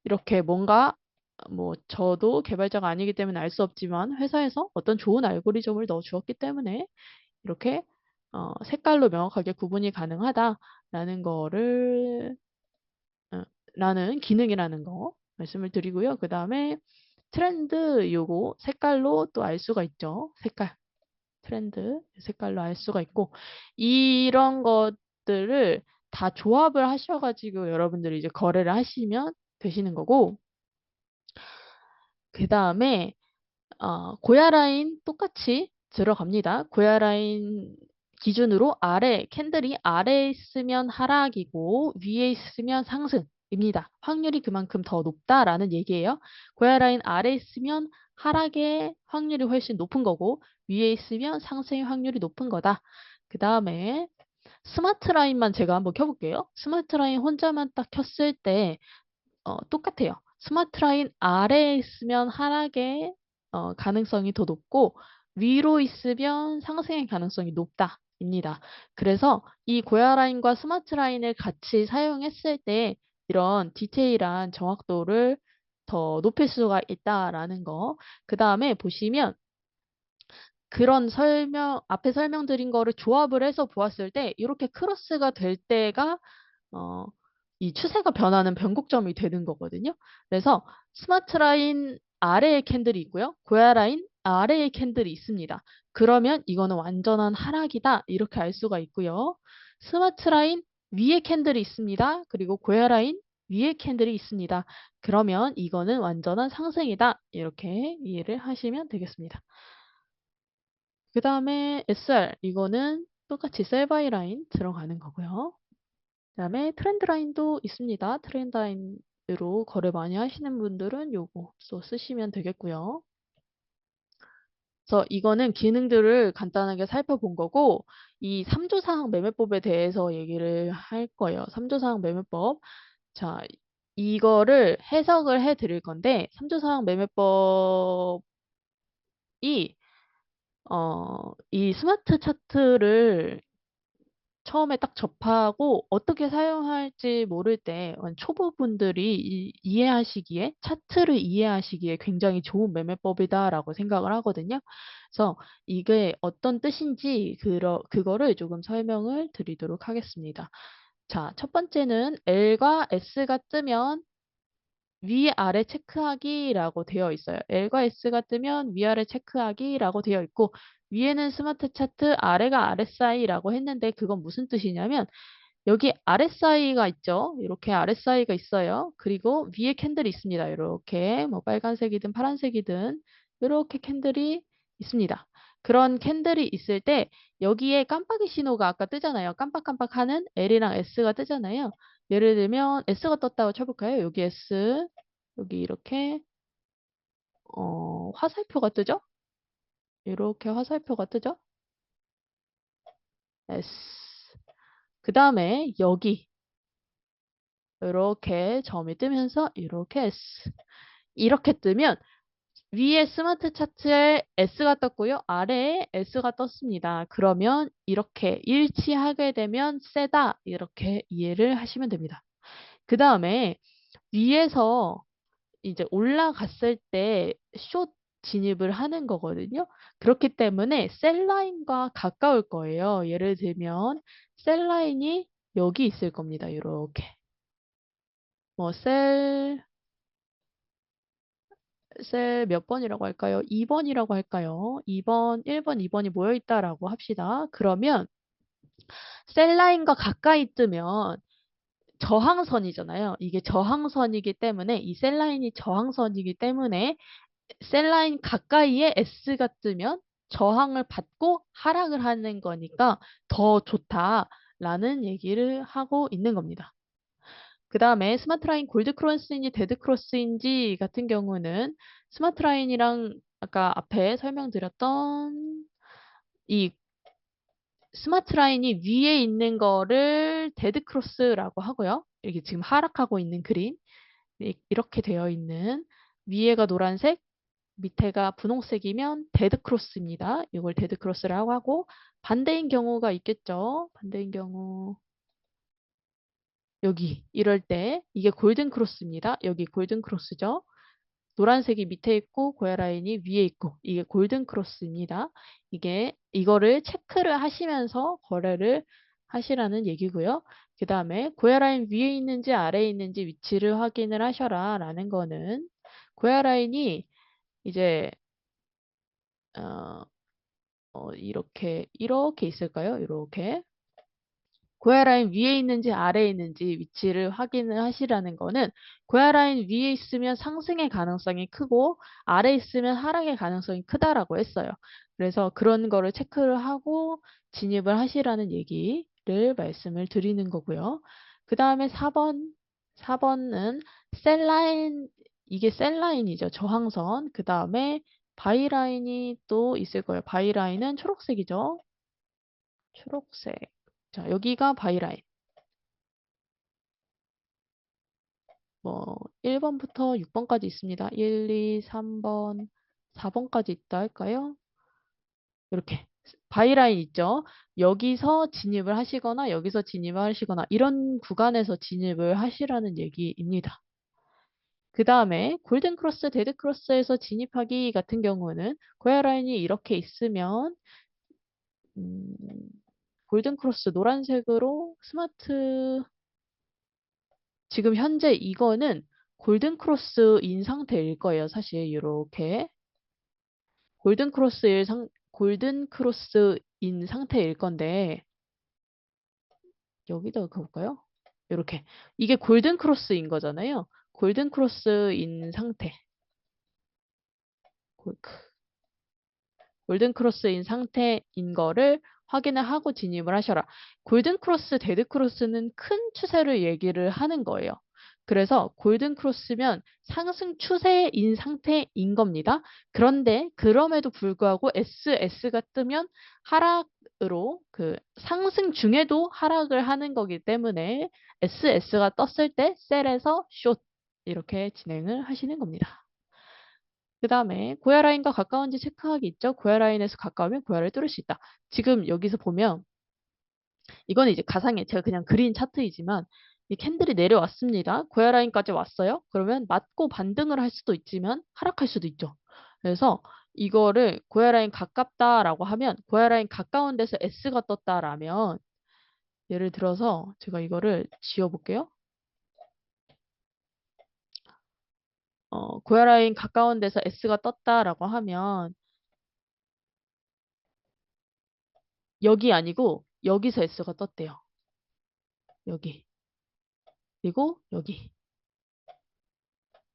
이렇게 뭔가 뭐 저도 개발자가 아니기 때문에 알 수 없지만 회사에서 어떤 좋은 알고리즘을 넣어 주었기 때문에 이렇게 색깔로 명확하게 구분이 가능하다라는 거를 라는 기능이라는 거 말씀을 드리고요. 그 다음에 트렌드 요거 색깔로 또 알 수가 있죠. 색깔 트렌드 색깔로 알 수가 있고 이런 것들을 다 조합을 하셔가지고 여러분들이 이제 거래를 하시면 되시는 거고 그 다음에 고야 라인 똑같이 들어갑니다. 고야 라인 기준으로 아래 캔들이 아래에 있으면 하락이고 위에 있으면 상승입니다. 확률이 그만큼 더 높다라는 얘기예요. 고야 라인 아래에 있으면 하락의 확률이 훨씬 높은 거고 위에 있으면 상승의 확률이 높은 거다. 그 다음에 스마트 라인만 제가 한번 켜볼게요. 스마트 라인 혼자만 딱 켰을 때 똑같아요. 스마트 라인 아래에 있으면 하락의 가능성이 더 높고 위로 있으면 상승의 가능성이 높다입니다. 그래서 이 고야 라인과 스마트 라인을 같이 사용했을 때 이런 디테일한 정확도를 더 높일 수가 있다라는 거. 그 다음에 보시면 그런 앞에 설명드린 거를 조합을 해서 보았을 때 이렇게 크로스가 될 때가 어, 이 추세가 변하는 변곡점이 되는 거거든요. 그래서 스마트 라인 아래에 캔들이 있고요. 고야 라인 아래에 캔들이 있습니다. 그러면 이거는 완전한 하락이다. 이렇게 알 수가 있고요. 스마트 라인 위에 캔들이 있습니다. 그리고 고야 라인 위에 캔들이 있습니다. 그러면 이거는 완전한 상승이다. 이렇게 이해를 하시면 되겠습니다. 그 다음에 SR, 이거는 똑같이 셀 바이 라인 들어가는 거고요. 그 다음에 트렌드 라인도 있습니다. 트렌드 라인으로 거래 많이 하시는 분들은 요거 또 쓰시면 되겠고요. 그래서 이거는 기능들을 간단하게 살펴본 거고, 이 3조사항 매매법에 대해서 얘기를 할 거예요. 3조사항 매매법. 자, 이거를 해석을 해 드릴 건데, 3조사항 매매법이, 이 스마트 차트를 처음에 딱 접하고 어떻게 사용할지 모를 때 초보분들이 이해하시기에 차트를 이해하시기에 굉장히 좋은 매매법이다라고 생각을 하거든요. 그래서 이게 어떤 뜻인지 그거를 조금 설명을 드리도록 하겠습니다. 자, 첫 번째는 L과 S가 뜨면 위아래 체크하기라고 되어 있어요. L과 S가 뜨면 위아래 체크하기라고 되어 있고 위에는 스마트 차트, 아래가 RSI라고 했는데 그건 무슨 뜻이냐면 여기 RSI가 있죠. 이렇게 RSI가 있어요. 그리고 위에 캔들이 있습니다. 이렇게 뭐 빨간색이든 파란색이든 이렇게 캔들이 있습니다. 그런 캔들이 있을 때 여기에 깜빡이 신호가 아까 뜨잖아요. 깜빡깜빡하는 L이랑 S가 뜨잖아요. 예를 들면 S가 떴다고 쳐볼까요? 여기 S, 여기 이렇게 화살표가 뜨죠? 이렇게 화살표가 뜨죠? S. 그 다음에 여기 이렇게 점이 뜨면서 이렇게 S. 이렇게 뜨면 위에 스마트 차트에 S가 떴고요. 아래에 S가 떴습니다. 그러면 이렇게 일치하게 되면 세다. 이렇게 이해를 하시면 됩니다. 그 다음에 위에서 이제 올라갔을 때 숏 진입을 하는 거거든요. 그렇기 때문에 셀 라인과 가까울 거예요. 예를 들면 셀 라인이 여기 있을 겁니다. 이렇게. 뭐 셀 몇 번이라고 할까요? 2번이라고 할까요? 2번, 1번, 2번이 모여 있다라고 합시다. 그러면 셀 라인과 가까이 뜨면 저항선이잖아요. 이게 저항선이기 때문에 이 셀 라인이 저항선이기 때문에 셀라인 가까이에 S가 뜨면 저항을 받고 하락을 하는 거니까 더 좋다라는 얘기를 하고 있는 겁니다. 그 다음에 스마트 라인 골드 크로스인지 데드 크로스인지 같은 경우는 스마트 라인이랑 아까 앞에 설명드렸던 이 스마트 라인이 위에 있는 거를 데드 크로스라고 하고요. 이게 지금 하락하고 있는 그림 이렇게 되어 있는 위에가 노란색 밑에가 분홍색이면 데드크로스입니다. 이걸 데드크로스라고 하고 반대인 경우가 있겠죠. 반대인 경우 여기 이럴 때 이게 골든크로스입니다. 여기 골든크로스죠. 노란색이 밑에 있고 고야 라인이 위에 있고 이게 골든크로스입니다. 이거를 체크를 하시면서 거래를 하시라는 얘기고요. 그 다음에 고야 라인 위에 있는지 아래에 있는지 위치를 확인을 하셔라 라는 거는 고야 라인이 이제 어, 이렇게 있을까요? 이렇게. 고야 라인 위에 있는지 아래에 있는지 위치를 확인을 하시라는 거는 고야 라인 위에 있으면 상승의 가능성이 크고 아래에 있으면 하락의 가능성이 크다라고 했어요. 그래서 그런 거를 체크를 하고 진입을 하시라는 얘기를 말씀을 드리는 거고요. 그 다음에 4번. 4번은 셀라인, 이게 셀라인이죠. 저항선. 그 다음에 바이라인이 또 있을 거예요. 바이라인은 초록색이죠. 초록색. 자, 여기가 바이라인. 뭐 1번부터 6번까지 있습니다. 1, 2, 3번, 4번까지 있다 할까요? 이렇게 바이라인 있죠. 여기서 진입을 하시거나 여기서 진입을 하시거나 이런 구간에서 진입을 하시라는 얘기입니다. 그 다음에 골든크로스, 데드크로스에서 진입하기 같은 경우는 고야 라인이 이렇게 있으면 음, 골든크로스 노란색으로 스마트 지금 현재 이거는 골든크로스인 상태일 거예요. 사실 이렇게 골든크로스인 상태일 건데 여기다가 가볼까요? 이렇게 이게 골든크로스인 거잖아요. 골든크로스인 상태. 골든 크로스인 상태인 거를 확인을 하고 진입을 하셔라. 골든 크로스, 데드 크로스는 큰 추세를 얘기를 하는 거예요. 그래서 골든 크로스면 상승 추세인 상태인 겁니다. 그런데 그럼에도 불구하고 SS가 뜨면 하락으로 그 상승 중에도 하락을 하는 거기 때문에 SS가 떴을 때 셀에서 숏 이렇게 진행을 하시는 겁니다. 그 다음에 고야 라인과 가까운지 체크하기 있죠. 고야 라인에서 가까우면 고야를 뚫을 수 있다. 지금 여기서 보면 이거는 이제 가상의 제가 그냥 그린 차트이지만 이 캔들이 내려왔습니다. 고야 라인까지 왔어요. 그러면 맞고 반등을 할 수도 있지만 하락할 수도 있죠. 그래서 이거를 고야 라인 가깝다라고 하면 고야 라인 가까운 데서 S가 떴다라면 예를 들어서 제가 이거를 지워볼게요. 고야 라인 가까운 데서 S가 떴다라고 하면 여기 아니고 여기서 S가 떴대요. 여기. 그리고 여기.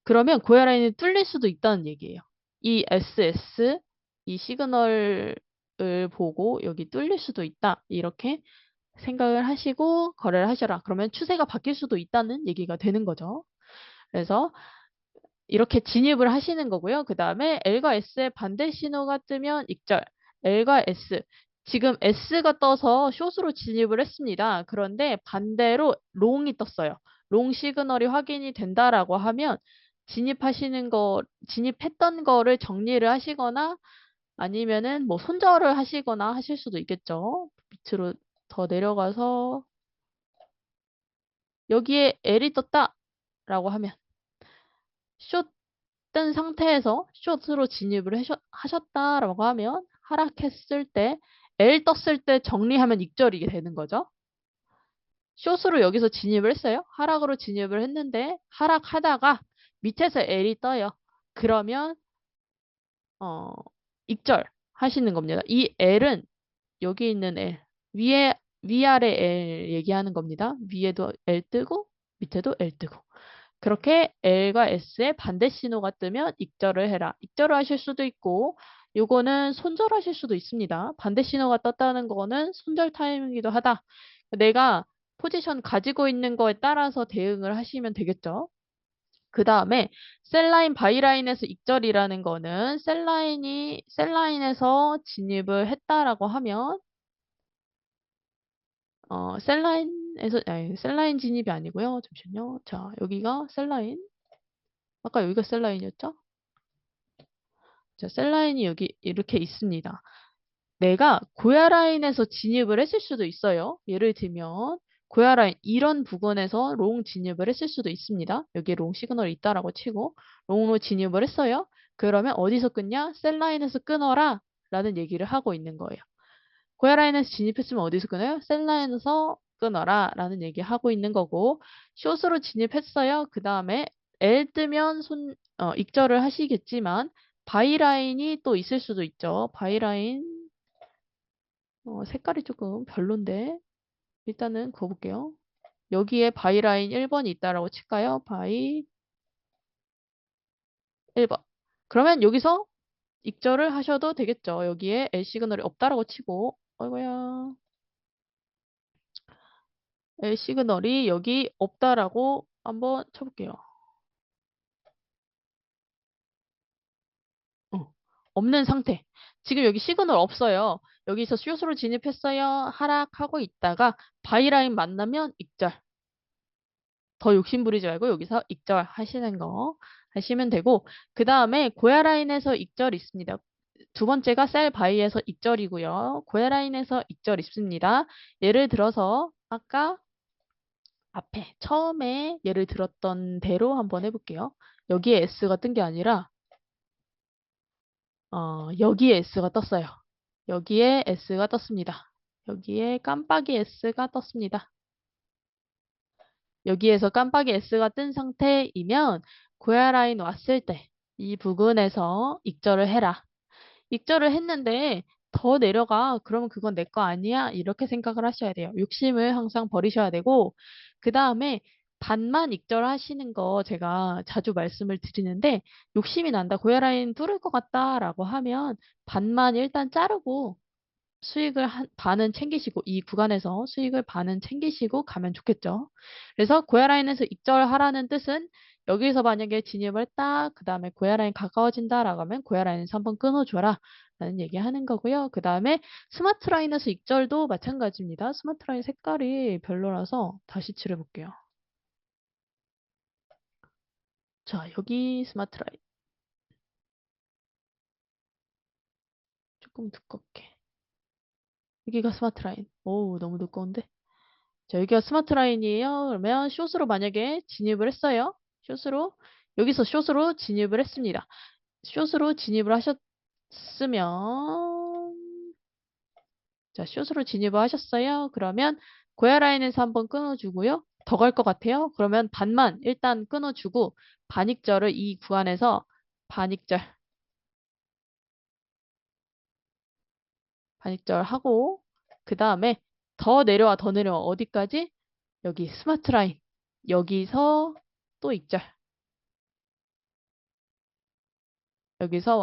그러면 고야 라인이 뚫릴 수도 있다는 얘기예요. 이 SS, 이 시그널을 보고 여기 뚫릴 수도 있다. 이렇게 생각을 하시고 거래를 하셔라. 그러면 추세가 바뀔 수도 있다는 얘기가 되는 거죠. 그래서 이렇게 진입을 하시는 거고요. 그 다음에 L과 S의 반대 신호가 뜨면 익절. L과 S. 지금 S가 떠서 숏으로 진입을 했습니다. 그런데 반대로 롱이 떴어요. 롱 시그널이 확인이 된다라고 하면 진입했던 거를 정리를 하시거나 아니면은 뭐 손절을 하시거나 하실 수도 있겠죠. 밑으로 더 내려가서 여기에 L이 떴다라고 하면 숏 뜬 상태에서 숏으로 진입을 하셨다라고 하면 하락했을 때 L 떴을 때 정리하면 익절이게 되는 거죠. 숏으로 여기서 진입을 했어요. 하락으로 진입을 했는데 하락하다가 밑에서 L이 떠요. 그러면 어, 익절 하시는 겁니다. 이 L은 여기 있는 L 위아래 L 얘기하는 겁니다. 위에도 L 뜨고 밑에도 L 뜨고 그렇게 L과 S의 반대 신호가 뜨면 익절을 해라. 익절을 하실 수도 있고 요거는 손절하실 수도 있습니다. 반대 신호가 떴다는 거는 손절 타임이기도 하다. 내가 포지션 가지고 있는 거에 따라서 대응을 하시면 되겠죠. 그 다음에 셀라인 바이라인에서 익절이라는 거는 셀라인에서 진입을 했다라고 하면 셀라인 진입이 아니고요. 잠시만요. 자, 여기가 셀라인. 아까 여기가 셀라인이었죠? 자, 셀라인이 여기 이렇게 있습니다. 내가 고야 라인에서 진입을 했을 수도 있어요. 예를 들면 고야 라인 이런 부분에서 롱 진입을 했을 수도 있습니다. 여기 롱 시그널이 있다라고 치고 롱으로 진입을 했어요. 그러면 어디서 끊냐? 셀라인에서 끊어라 라는 얘기를 하고 있는 거예요. 고야 라인에서 진입했으면 어디서 끊어요? 셀라인에서 끊어라 라는 얘기 하고 있는 거고 숏으로 진입했어요. 그 다음에 L 뜨면 익절을 하시겠지만 바이라인이 또 있을 수도 있죠. 바이라인 색깔이 조금 별론데 일단은 그거 볼게요. 여기에 바이라인 1번이 있다라고 칠까요? 바이 1번. 그러면 여기서 익절을 하셔도 되겠죠. 여기에 L 시그널이 없다라고 치고 어이구야. L 시그널이 여기 없다라고 한번 쳐볼게요. 없는 상태. 지금 여기 시그널 없어요. 여기서 숏으로 진입했어요. 하락하고 있다가 바이라인 만나면 익절. 더 욕심 부리지 말고 여기서 익절 하시는 거 하시면 되고 그 다음에 고야 라인에서 익절 있습니다. 두 번째가 셀 바이에서 익절이고요. 고야 라인에서 익절 있습니다. 예를 들어서 아까 앞에 처음에 예를 들었던 대로 한번 해볼게요. 여기에 S가 뜬 게 아니라 여기에 S가 떴어요. 여기에 S가 떴습니다. 여기에 깜빡이 S가 떴습니다. 여기에서 깜빡이 S가 뜬 상태이면 고야 라인 왔을 때 이 부분에서 익절을 해라. 익절을 했는데 더 내려가. 그러면 그건 내 거 아니야. 이렇게 생각을 하셔야 돼요. 욕심을 항상 버리셔야 되고 그 다음에 반만 익절하시는 거 제가 자주 말씀을 드리는데 욕심이 난다. 고야라인 뚫을 것 같다라고 하면 반만 일단 자르고 수익을 반은 챙기시고 이 구간에서 수익을 반은 챙기시고 가면 좋겠죠. 그래서 고야라인에서 익절하라는 뜻은 여기서 만약에 진입을 했다. 그 다음에 고야라인 가까워진다라고 하면 고야라인에서 한번 끊어줘라. 라는 얘기 하는 거고요. 그 다음에 스마트 라인에서 익절도 마찬가지입니다. 스마트 라인 색깔이 별로라서 다시 칠해볼게요. 자, 여기 스마트 라인. 조금 두껍게. 여기가 스마트 라인. 오, 너무 두꺼운데? 자, 여기가 스마트 라인이에요. 그러면 숏으로 만약에 진입을 했어요. 숏으로. 여기서 숏으로 진입을 했습니다. 숏으로 진입을 하셨으면, 자, 숏으로 진입을 하셨어요. 그러면 고야 라인에서 한번 끊어주고요. 더 갈 것 같아요. 그러면 반만 일단 끊어주고 반익절을 이 구간에서 반익절, 반익절 하고 그 다음에 더 내려와, 더 내려와. 어디까지? 여기 스마트 라인. 여기서 또 익절. 여기서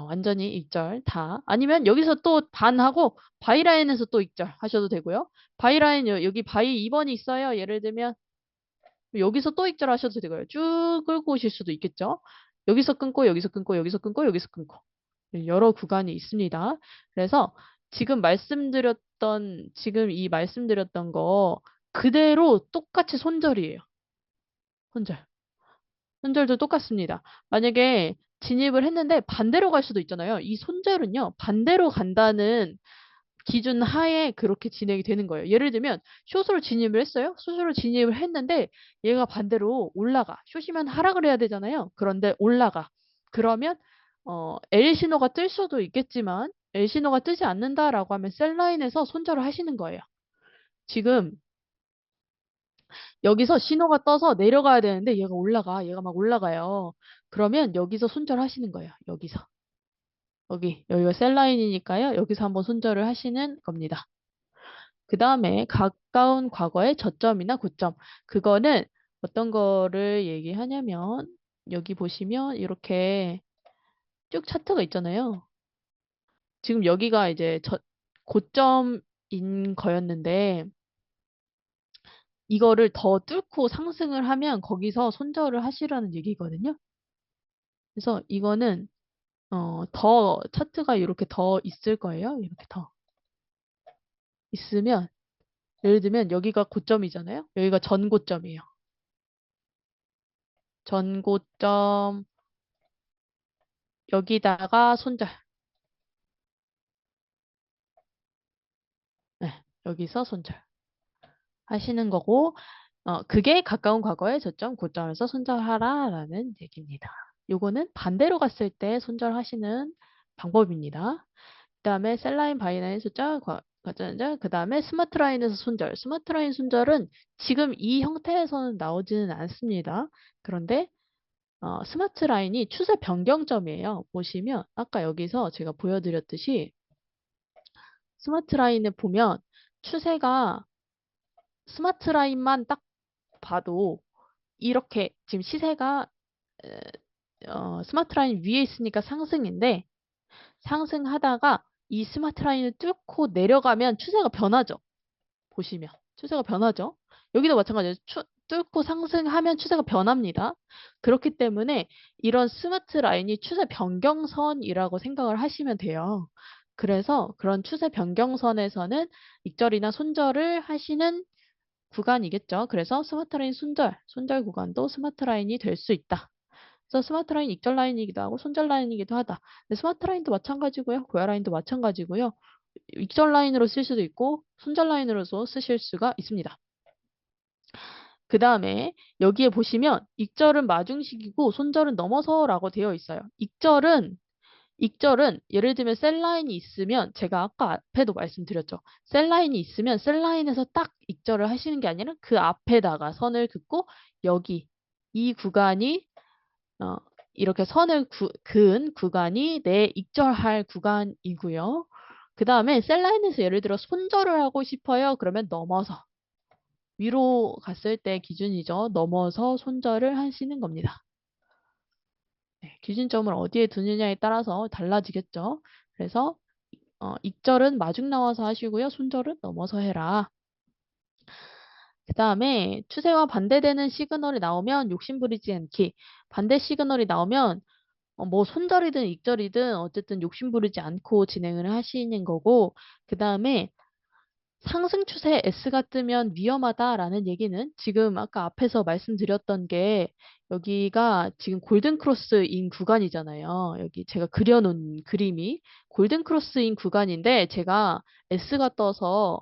완전히 익절 다. 아니면 여기서 또 반하고 바이라인에서 또 익절 하셔도 되고요. 바이라인 여기 바이 2번이 있어요. 예를 들면 여기서 또 익절 하셔도 되고요. 쭉 끌고 오실 수도 있겠죠. 여기서 끊고 여기서 끊고 여기서 끊고 여기서 끊고 여러 구간이 있습니다. 그래서 지금 이 말씀드렸던 거 그대로 똑같이 손절이에요. 손절. 손절도 똑같습니다. 만약에 진입을 했는데 반대로 갈 수도 있잖아요. 이 손절은요, 반대로 간다는 기준 하에 그렇게 진행이 되는 거예요. 예를 들면, 숏으로 진입을 했어요. 숏으로 진입을 했는데, 얘가 반대로 올라가. 숏이면 하락을 해야 되잖아요. 그런데 올라가. 그러면, L 신호가 뜰 수도 있겠지만, L 신호가 뜨지 않는다라고 하면 셀라인에서 손절을 하시는 거예요. 지금 여기서 신호가 떠서 내려가야 되는데 얘가 올라가. 얘가 막 올라가요. 그러면 여기서 손절하시는 거예요. 여기서. 여기가 셀라인이니까요. 여기서 한번 손절을 하시는 겁니다. 그 다음에 가까운 과거의 저점이나 고점. 그거는 어떤 거를 얘기하냐면 여기 보시면 이렇게 쭉 차트가 있잖아요. 지금 여기가 이제 고점인 거였는데 이거를 더 뚫고 상승을 하면 거기서 손절을 하시라는 얘기거든요. 그래서 이거는 더 차트가 이렇게 더 있을 거예요. 이렇게 더 있으면 예를 들면 여기가 고점이잖아요. 여기가 전고점이에요. 전고점 여기다가 손절. 네, 여기서 손절 하시는 거고 그게 가까운 과거의 저점 고점에서 손절하라라는 얘기입니다. 요거는 반대로 갔을 때 손절하시는 방법입니다. 그다음에 셀라인 바이라인 숫자 과전자 그다음에 스마트 라인에서 손절. 스마트 라인 손절은 지금 이 형태에서는 나오지는 않습니다. 그런데 스마트 라인이 추세 변경점이에요. 보시면 아까 여기서 제가 보여드렸듯이 스마트 라인을 보면 추세가 스마트 라인만 딱 봐도 이렇게 지금 시세가 스마트 라인 위에 있으니까 상승인데 상승하다가 이 스마트 라인을 뚫고 내려가면 추세가 변하죠. 보시면 추세가 변하죠. 여기도 마찬가지예요. 뚫고 상승하면 추세가 변합니다. 그렇기 때문에 이런 스마트 라인이 추세 변경선이라고 생각을 하시면 돼요. 그래서 그런 추세 변경선에서는 익절이나 손절을 하시는 구간이겠죠. 그래서 스마트 라인 손절 구간도 스마트 라인이 될 수 있다. 그래서 스마트 라인 익절 라인이기도 하고 손절 라인이기도 하다. 근데 스마트 라인도 마찬가지고요. 고야 라인도 마찬가지고요. 익절 라인으로 쓸 수도 있고 손절 라인으로도 쓰실 수가 있습니다. 그 다음에 여기에 보시면 익절은 마중식이고 손절은 넘어서라고 되어 있어요. 익절은 예를 들면 셀라인이 있으면 제가 아까 앞에도 말씀드렸죠. 셀라인이 있으면 셀라인에서 딱 익절을 하시는 게 아니라 그 앞에다가 선을 긋고 여기 이 구간이 이렇게 선을 그은 구간이 내 익절할 구간이고요. 그 다음에 셀라인에서 예를 들어 손절을 하고 싶어요. 그러면 넘어서 위로 갔을 때 기준이죠. 넘어서 손절을 하시는 겁니다. 네, 기준점을 어디에 두느냐에 따라서 달라지겠죠. 그래서 익절은 마중 나와서 하시고요. 손절은 넘어서 해라. 그 다음에 추세와 반대되는 시그널이 나오면 욕심부리지 않기. 반대 시그널이 나오면 뭐 손절이든 익절이든 어쨌든 욕심부리지 않고 진행을 하시는 거고, 그 다음에 상승 추세 S가 뜨면 위험하다라는 얘기는 지금 아까 앞에서 말씀드렸던 게 여기가 지금 골든 크로스인 구간이잖아요. 여기 제가 그려놓은 그림이 골든 크로스인 구간인데 제가 S가 떠서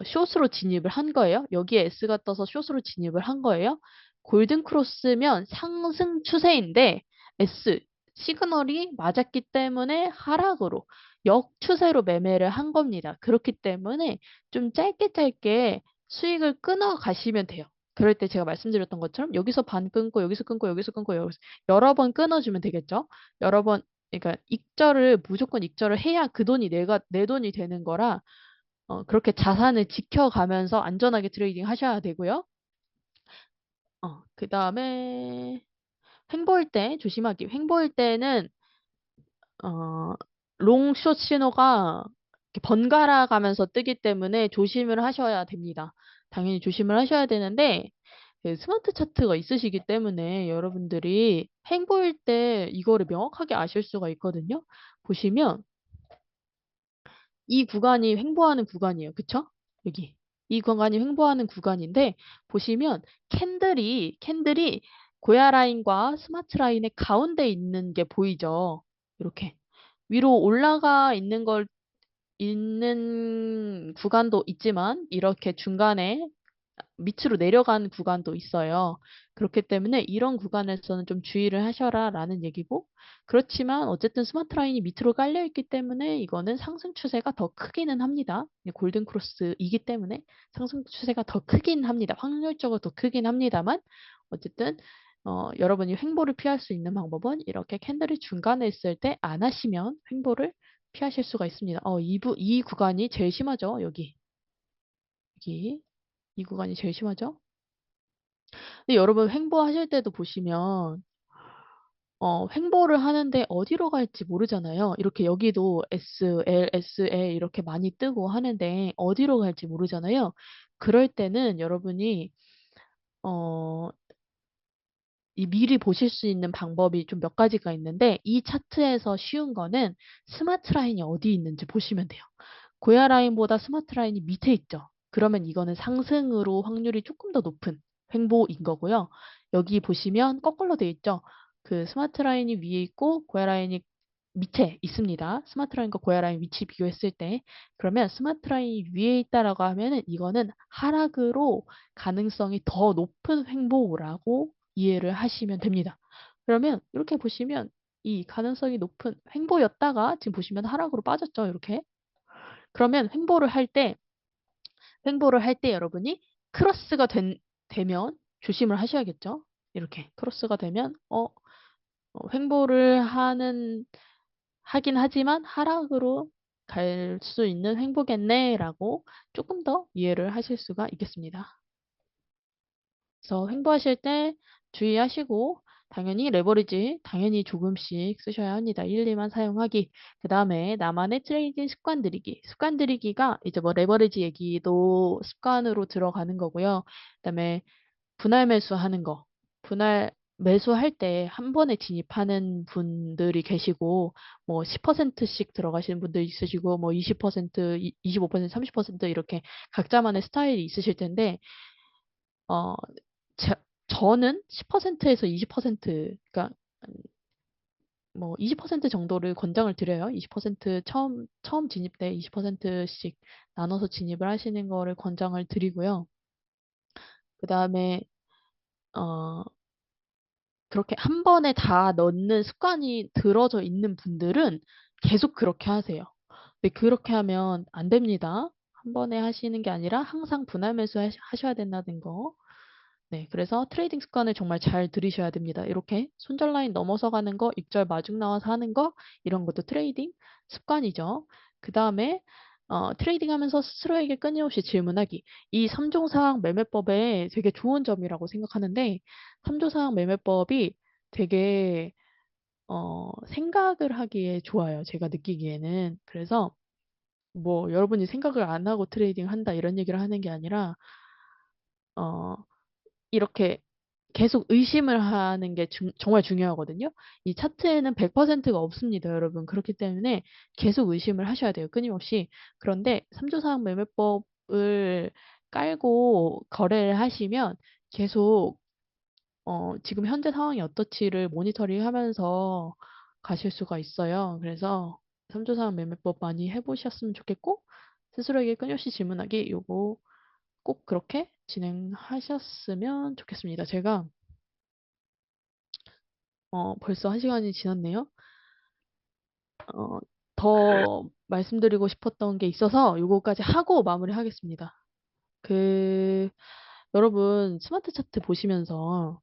숏으로 진입을 한 거예요. 여기에 S가 떠서 숏으로 진입을 한 거예요. 골든 크로스면 상승 추세인데 S 시그널이 맞았기 때문에 하락으로 역추세로 매매를 한 겁니다. 그렇기 때문에 좀 짧게 수익을 끊어 가시면 돼요. 그럴 때 제가 말씀드렸던 것처럼 여기서 반 끊고 여기서 끊고 여기서 끊고 여기서 여러 번 끊어주면 되겠죠. 여러 번 그러니까 무조건 익절을 해야 그 돈이 내 돈이 되는 거라 그렇게 자산을 지켜가면서 안전하게 트레이딩 하셔야 되고요. 그 다음에 횡보일 때 조심하기. 횡보일 때는 롱숏 신호가 이렇게 번갈아 가면서 뜨기 때문에 조심을 하셔야 됩니다. 당연히 조심을 하셔야 되는데 그 스마트 차트가 있으시기 때문에 여러분들이 횡보일 때 이거를 명확하게 아실 수가 있거든요. 보시면 이 구간이 횡보하는 구간이에요. 그쵸? 여기. 이 구간이 횡보하는 구간인데 보시면 캔들이 고야 라인과 스마트 라인의 가운데 있는 게 보이죠. 이렇게 위로 올라가 있는 구간도 있지만 이렇게 중간에 밑으로 내려가는 구간도 있어요. 그렇기 때문에 이런 구간에서는 좀 주의를 하셔라 라는 얘기고, 그렇지만 어쨌든 스마트 라인이 밑으로 깔려 있기 때문에 이거는 상승 추세가 더 크기는 합니다. 골든 크로스이기 때문에 상승 추세가 더 크긴 합니다. 확률적으로 더 크긴 합니다만 어쨌든 여러분이 횡보를 피할 수 있는 방법은 이렇게 캔들이 중간에 있을 때 안 하시면 횡보를 피하실 수가 있습니다. 이 구간이 제일 심하죠. 여기 이 구간이 제일 심하죠. 근데 여러분 횡보하실 때도 보시면 횡보를 하는데 어디로 갈지 모르잖아요. 이렇게 여기도 SL, SL 이렇게 많이 뜨고 하는데 어디로 갈지 모르잖아요. 그럴 때는 여러분이 어, 이 미리 보실 수 있는 방법이 좀 몇 가지가 있는데 이 차트에서 쉬운 거는 스마트 라인이 어디 있는지 보시면 돼요. 고야 라인보다 스마트 라인이 밑에 있죠. 그러면 이거는 상승으로 확률이 조금 더 높은 횡보인 거고요. 여기 보시면 거꾸로 되어 있죠. 그 스마트 라인이 위에 있고 고야 라인이 밑에 있습니다. 스마트 라인과 고야 라인 위치 비교했을 때 그러면 스마트 라인이 위에 있다라고 하면은 이거는 하락으로 가능성이 더 높은 횡보라고 이해를 하시면 됩니다. 그러면 이렇게 보시면 이 가능성이 높은 횡보였다가 지금 보시면 하락으로 빠졌죠. 이렇게. 그러면 횡보를 할 때 여러분이 크로스가 되면 조심을 하셔야겠죠. 이렇게 크로스가 되면 횡보를 하긴 하지만 하락으로 갈 수 있는 횡보겠네라고 조금 더 이해를 하실 수가 있겠습니다. 그래서 횡보하실 때 주의하시고 당연히 레버리지 당연히 조금씩 쓰셔야 합니다. 1, 2만 사용하기. 그 다음에 나만의 트레이딩 습관 들이기. 습관 들이기가 이제 뭐 레버리지 얘기도 습관으로 들어가는 거고요. 그 다음에 분할 매수하는 거. 분할 매수할 때 한 번에 진입하는 분들이 계시고 뭐 10%씩 들어가시는 분들 있으시고 뭐 20%, 25%, 30% 이렇게 각자만의 스타일이 있으실 텐데 어 제, 저는 10%에서 20% 그러니까 뭐 20% 정도를 권장을 드려요. 20% 처음 진입 때 20%씩 나눠서 진입을 하시는 거를 권장을 드리고요. 그다음에 어 그렇게 한 번에 다 넣는 습관이 들어져 있는 분들은 계속 그렇게 하세요. 근데 그렇게 하면 안 됩니다. 한 번에 하시는 게 아니라 항상 분할 매수 하셔야 된다는 거. 네, 그래서 트레이딩 습관을 정말 잘 들이셔야 됩니다. 이렇게 손절 라인 넘어서 가는 거, 익절 마중 나와서 하는 거, 이런 것도 트레이딩 습관이죠. 그 다음에 트레이딩 하면서 스스로에게 끊임없이 질문하기. 이 3종4항 매매법의 되게 좋은 점이라고 생각하는데, 3종4항 매매법이 되게, 생각을 하기에 좋아요. 제가 느끼기에는. 그래서, 뭐, 여러분이 생각을 안 하고 트레이딩 한다, 이런 얘기를 하는 게 아니라, 어, 이렇게 계속 의심을 하는 게 정말 중요하거든요. 이 차트에는 100%가 없습니다, 여러분. 그렇기 때문에 계속 의심을 하셔야 돼요, 끊임없이. 그런데 3조사항 매매법을 깔고 거래를 하시면 계속 지금 현재 상황이 어떻지를 모니터링 하면서 가실 수가 있어요. 그래서 3조사항 매매법 많이 해보셨으면 좋겠고, 스스로에게 끊임없이 질문하기, 요거 꼭 그렇게 진행하셨으면 좋겠습니다. 제가 벌써 1시간이 지났네요. 어, 더 말씀드리고 싶었던 게 있어서 요거까지 하고 마무리하겠습니다. 그 여러분 스마트 차트 보시면서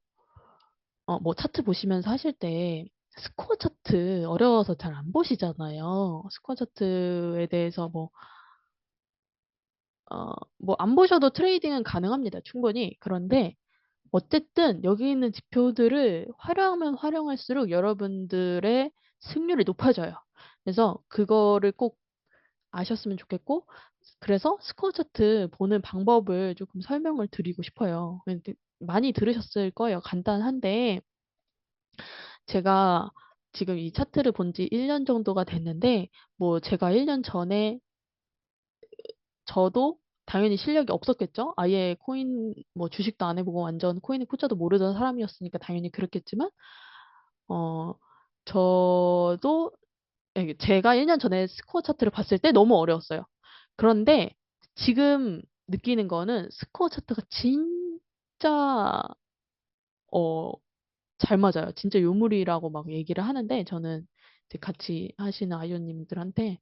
뭐 차트 보시면서 하실 때 스코어 차트 어려워서 잘 안 보시잖아요. 스코어 차트에 대해서 뭐 안 보셔도 트레이딩은 가능합니다. 충분히. 그런데 어쨌든 여기 있는 지표들을 활용하면 활용할수록 여러분들의 승률이 높아져요. 그래서 그거를 꼭 아셨으면 좋겠고, 그래서 스코어 차트 보는 방법을 조금 설명을 드리고 싶어요. 많이 들으셨을 거예요. 간단한데, 제가 지금 이 차트를 본지 1년 정도가 됐는데, 뭐 제가 1년 전에 저도 당연히 실력이 없었겠죠? 아예 코인, 뭐 주식도 안 해보고 완전 코인의 코자도 모르던 사람이었으니까 당연히 그렇겠지만, 어, 저도, 제가 1년 전에 스코어 차트를 봤을 때 너무 어려웠어요. 그런데 지금 느끼는 거는 스코어 차트가 진짜, 어, 잘 맞아요. 진짜 요물이라고 막 얘기를 하는데 저는 이제 같이 하시는 아이오님들한테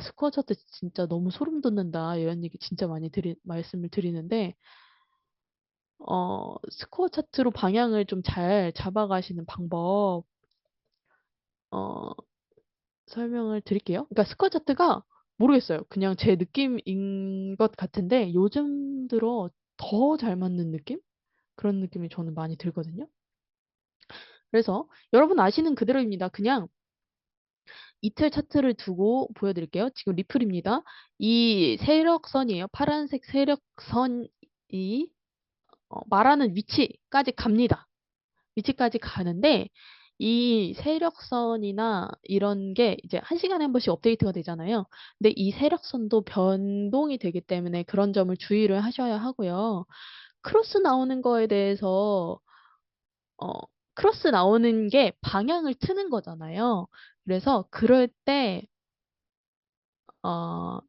스코어 차트 진짜 너무 소름 돋는다 이런 얘기 진짜 많이 말씀을 드리는데 스코어 차트로 방향을 좀 잘 잡아가시는 방법 어, 설명을 드릴게요. 그러니까 스코어 차트가 모르겠어요. 그냥 제 느낌인 것 같은데 요즘 들어 더 잘 맞는 느낌? 그런 느낌이 저는 많이 들거든요. 그래서 여러분 아시는 그대로입니다. 그냥 이틀 차트를 두고 보여드릴게요. 지금 리플입니다. 이 세력선이에요. 파란색 세력선이 말하는 위치까지 갑니다. 위치까지 가는데 이 세력선이나 이런 게 이제 1시간에 한 번씩 업데이트가 되잖아요. 근데 이 세력선도 변동이 되기 때문에 그런 점을 주의를 하셔야 하고요. 크로스 나오는 거에 대해서 어, 크로스 나오는 게 방향을 트는 거잖아요. 그래서 그럴 때 어,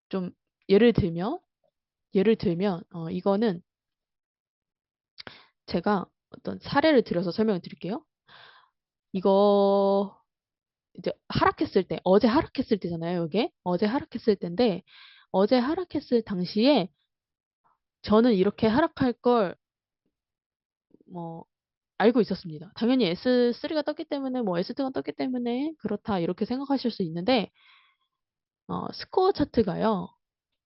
좀 예를 들면 이거는 제가 어떤 사례를 들어서 설명을 드릴게요. 이거 이제 하락했을 때 어제 하락했을 때잖아요. 이게 어제 하락했을 때인데 어제 하락했을 당시에 저는 이렇게 하락할 걸 뭐 알고 있었습니다. 당연히 S3가 떴기 때문에 뭐 S2가 떴기 때문에 그렇다 이렇게 생각하실 수 있는데 스코어 차트가요.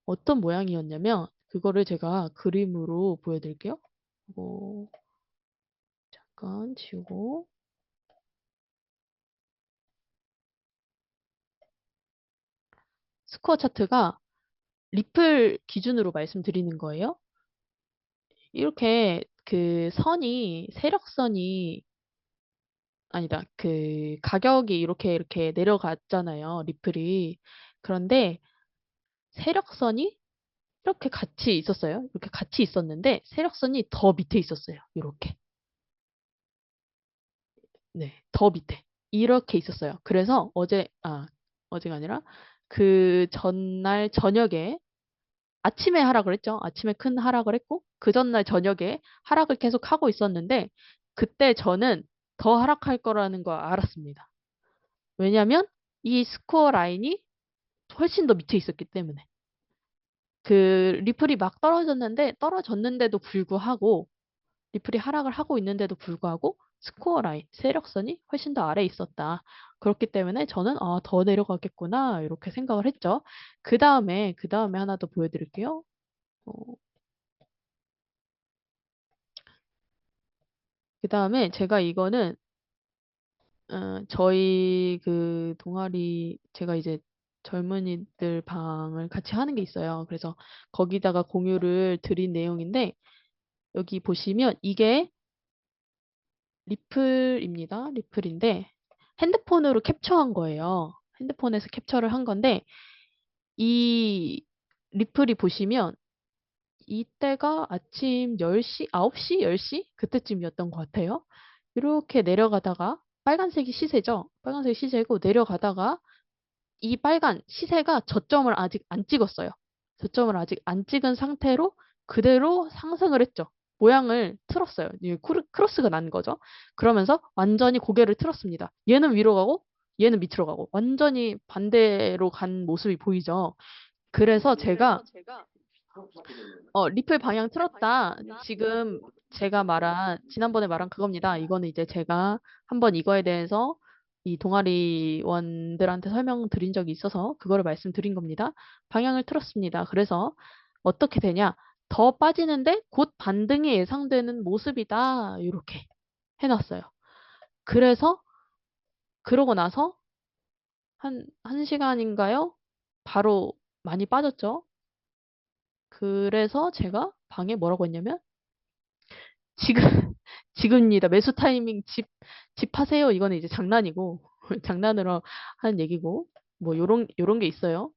어떤 모양이었냐면 그거를 제가 그림으로 보여드릴게요. 이거 잠깐 지우고 스코어 차트가 리플 기준으로 말씀드리는 거예요. 이렇게 그 선이 세력선이 아니다. 그 가격이 이렇게 내려갔잖아요. 리플이. 그런데 세력선이 이렇게 같이 있었어요. 이렇게 같이 있었는데 세력선이 더 밑에 있었어요. 이렇게. 네, 더 밑에. 이렇게 있었어요. 그래서 어제가 아니라 그 전날 저녁에 아침에 하락을 했죠. 아침에 큰 하락을 했고 그 전날 저녁에 하락을 계속 하고 있었는데 그때 저는 더 하락할 거라는 걸 알았습니다. 왜냐면 이 스코어 라인이 훨씬 더 밑에 있었기 때문에. 그 리플이 막 떨어졌는데도 불구하고 리플이 하락을 하고 있는데도 불구하고 스코어 라인, 세력선이 훨씬 더 아래에 있었다. 그렇기 때문에 저는 더 내려가겠구나 이렇게 생각을 했죠. 그 다음에 하나 더 보여드릴게요. 어, 그 다음에 제가 이거는 저희 그 동아리 제가 이제 젊은이들 방을 같이 하는 게 있어요. 그래서 거기다가 공유를 드린 내용인데 여기 보시면 이게 리플입니다. 리플인데 핸드폰으로 캡처한 거예요. 핸드폰에서 캡처를 한 건데 이 리플이 보시면 이때가 아침 10시, 9시, 10시 그때쯤이었던 것 같아요. 이렇게 내려가다가 빨간색이 시세죠. 빨간색이 시세고 내려가다가 이 빨간 시세가 저점을 아직 안 찍었어요. 저점을 아직 안 찍은 상태로 그대로 상승을 했죠. 모양을 틀었어요. 이게 크로스가 난 거죠. 그러면서 완전히 고개를 틀었습니다. 얘는 위로 가고 얘는 밑으로 가고 완전히 반대로 간 모습이 보이죠. 그래서 제가 리플 방향 틀었다. 지금 지난번에 말한 그겁니다. 이거는 이제 제가 한번 이거에 대해서 이 동아리원들한테 설명드린 적이 있어서 그거를 말씀드린 겁니다. 방향을 틀었습니다. 그래서 어떻게 되냐? 더 빠지는데 곧 반등이 예상되는 모습이다. 이렇게 해놨어요. 그래서 그러고 나서 한 시간인가요? 바로 많이 빠졌죠. 그래서 제가 방에 뭐라고 했냐면 지금 지금입니다. 매수 타이밍 집 하세요. 이거는 이제 장난이고 장난으로 하는 얘기고 뭐 요런 게 있어요.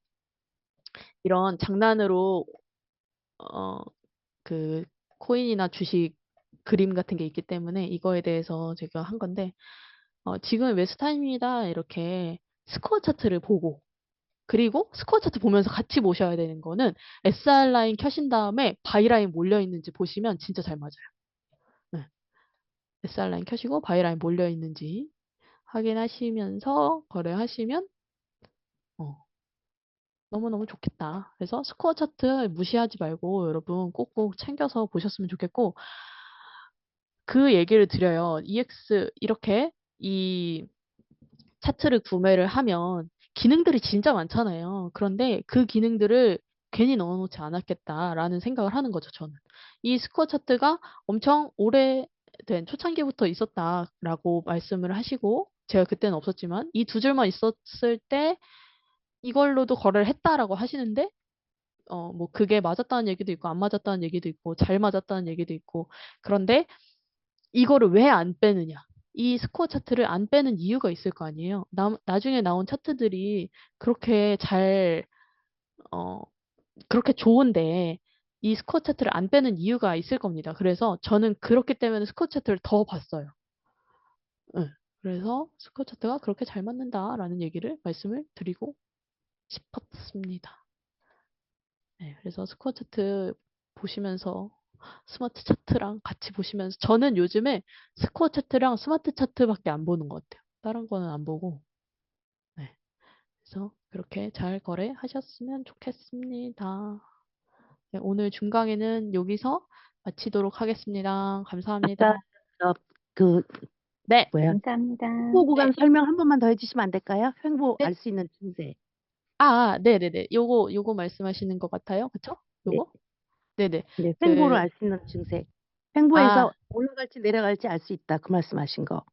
이런 장난으로 어 그 코인이나 주식 그림 같은 게 있기 때문에 이거에 대해서 제가 한 건데 지금 매수 타이밍이다 이렇게 스코어 차트를 보고 그리고 스코어 차트 보면서 같이 보셔야 되는 거는 SR 라인 켜신 다음에 바이 라인 몰려 있는지 보시면 진짜 잘 맞아요. 네. SR 라인 켜시고 바이 라인 몰려 있는지 확인하시면서 거래하시면 어, 너무너무 좋겠다. 그래서 스코어 차트 무시하지 말고 여러분 꼭꼭 챙겨서 보셨으면 좋겠고 그 얘기를 드려요. EX 이렇게 이 차트를 구매를 하면 기능들이 진짜 많잖아요. 그런데 그 기능들을 괜히 넣어놓지 않았겠다라는 생각을 하는 거죠, 저는. 이 스코어 차트가 엄청 오래된 초창기부터 있었다라고 말씀을 하시고, 제가 그때는 없었지만, 이 두 줄만 있었을 때 이걸로도 거래를 했다라고 하시는데, 뭐 그게 맞았다는 얘기도 있고, 안 맞았다는 얘기도 있고, 잘 맞았다는 얘기도 있고, 그런데 이거를 왜 안 빼느냐? 이 스코어 차트를 안 빼는 이유가 있을 거 아니에요. 나중에 나온 차트들이 그렇게 어, 그렇게 좋은데 이 스코어 차트를 안 빼는 이유가 있을 겁니다. 그래서 저는 그렇기 때문에 스코어 차트를 더 봤어요. 네. 그래서 스코어 차트가 그렇게 잘 맞는다라는 얘기를 말씀을 드리고 싶었습니다. 네, 그래서 스코어 차트 보시면서 스마트 차트랑 같이 보시면서 저는 요즘에 스코어 차트랑 스마트 차트밖에 안 보는 것 같아요. 다른 거는 안 보고. 네, 그래서 그렇게 잘 거래하셨으면 좋겠습니다. 네, 오늘 중강의는 여기서 마치도록 하겠습니다. 감사합니다. 아까 저, 그 네, 뭐야 감사합니다. 횡보 구간 네, 설명 한 번만 더 해주시면 안 될까요? 횡보 네. 알 수 있는 증세. 네네네. 요거 말씀하시는 것 같아요. 그쵸? 네, 요거? 네네. 네, 횡보로 그, 알 수 있는 증세. 횡보에서 아, 올라갈지 내려갈지 알 수 있다. 그 말씀하신 거.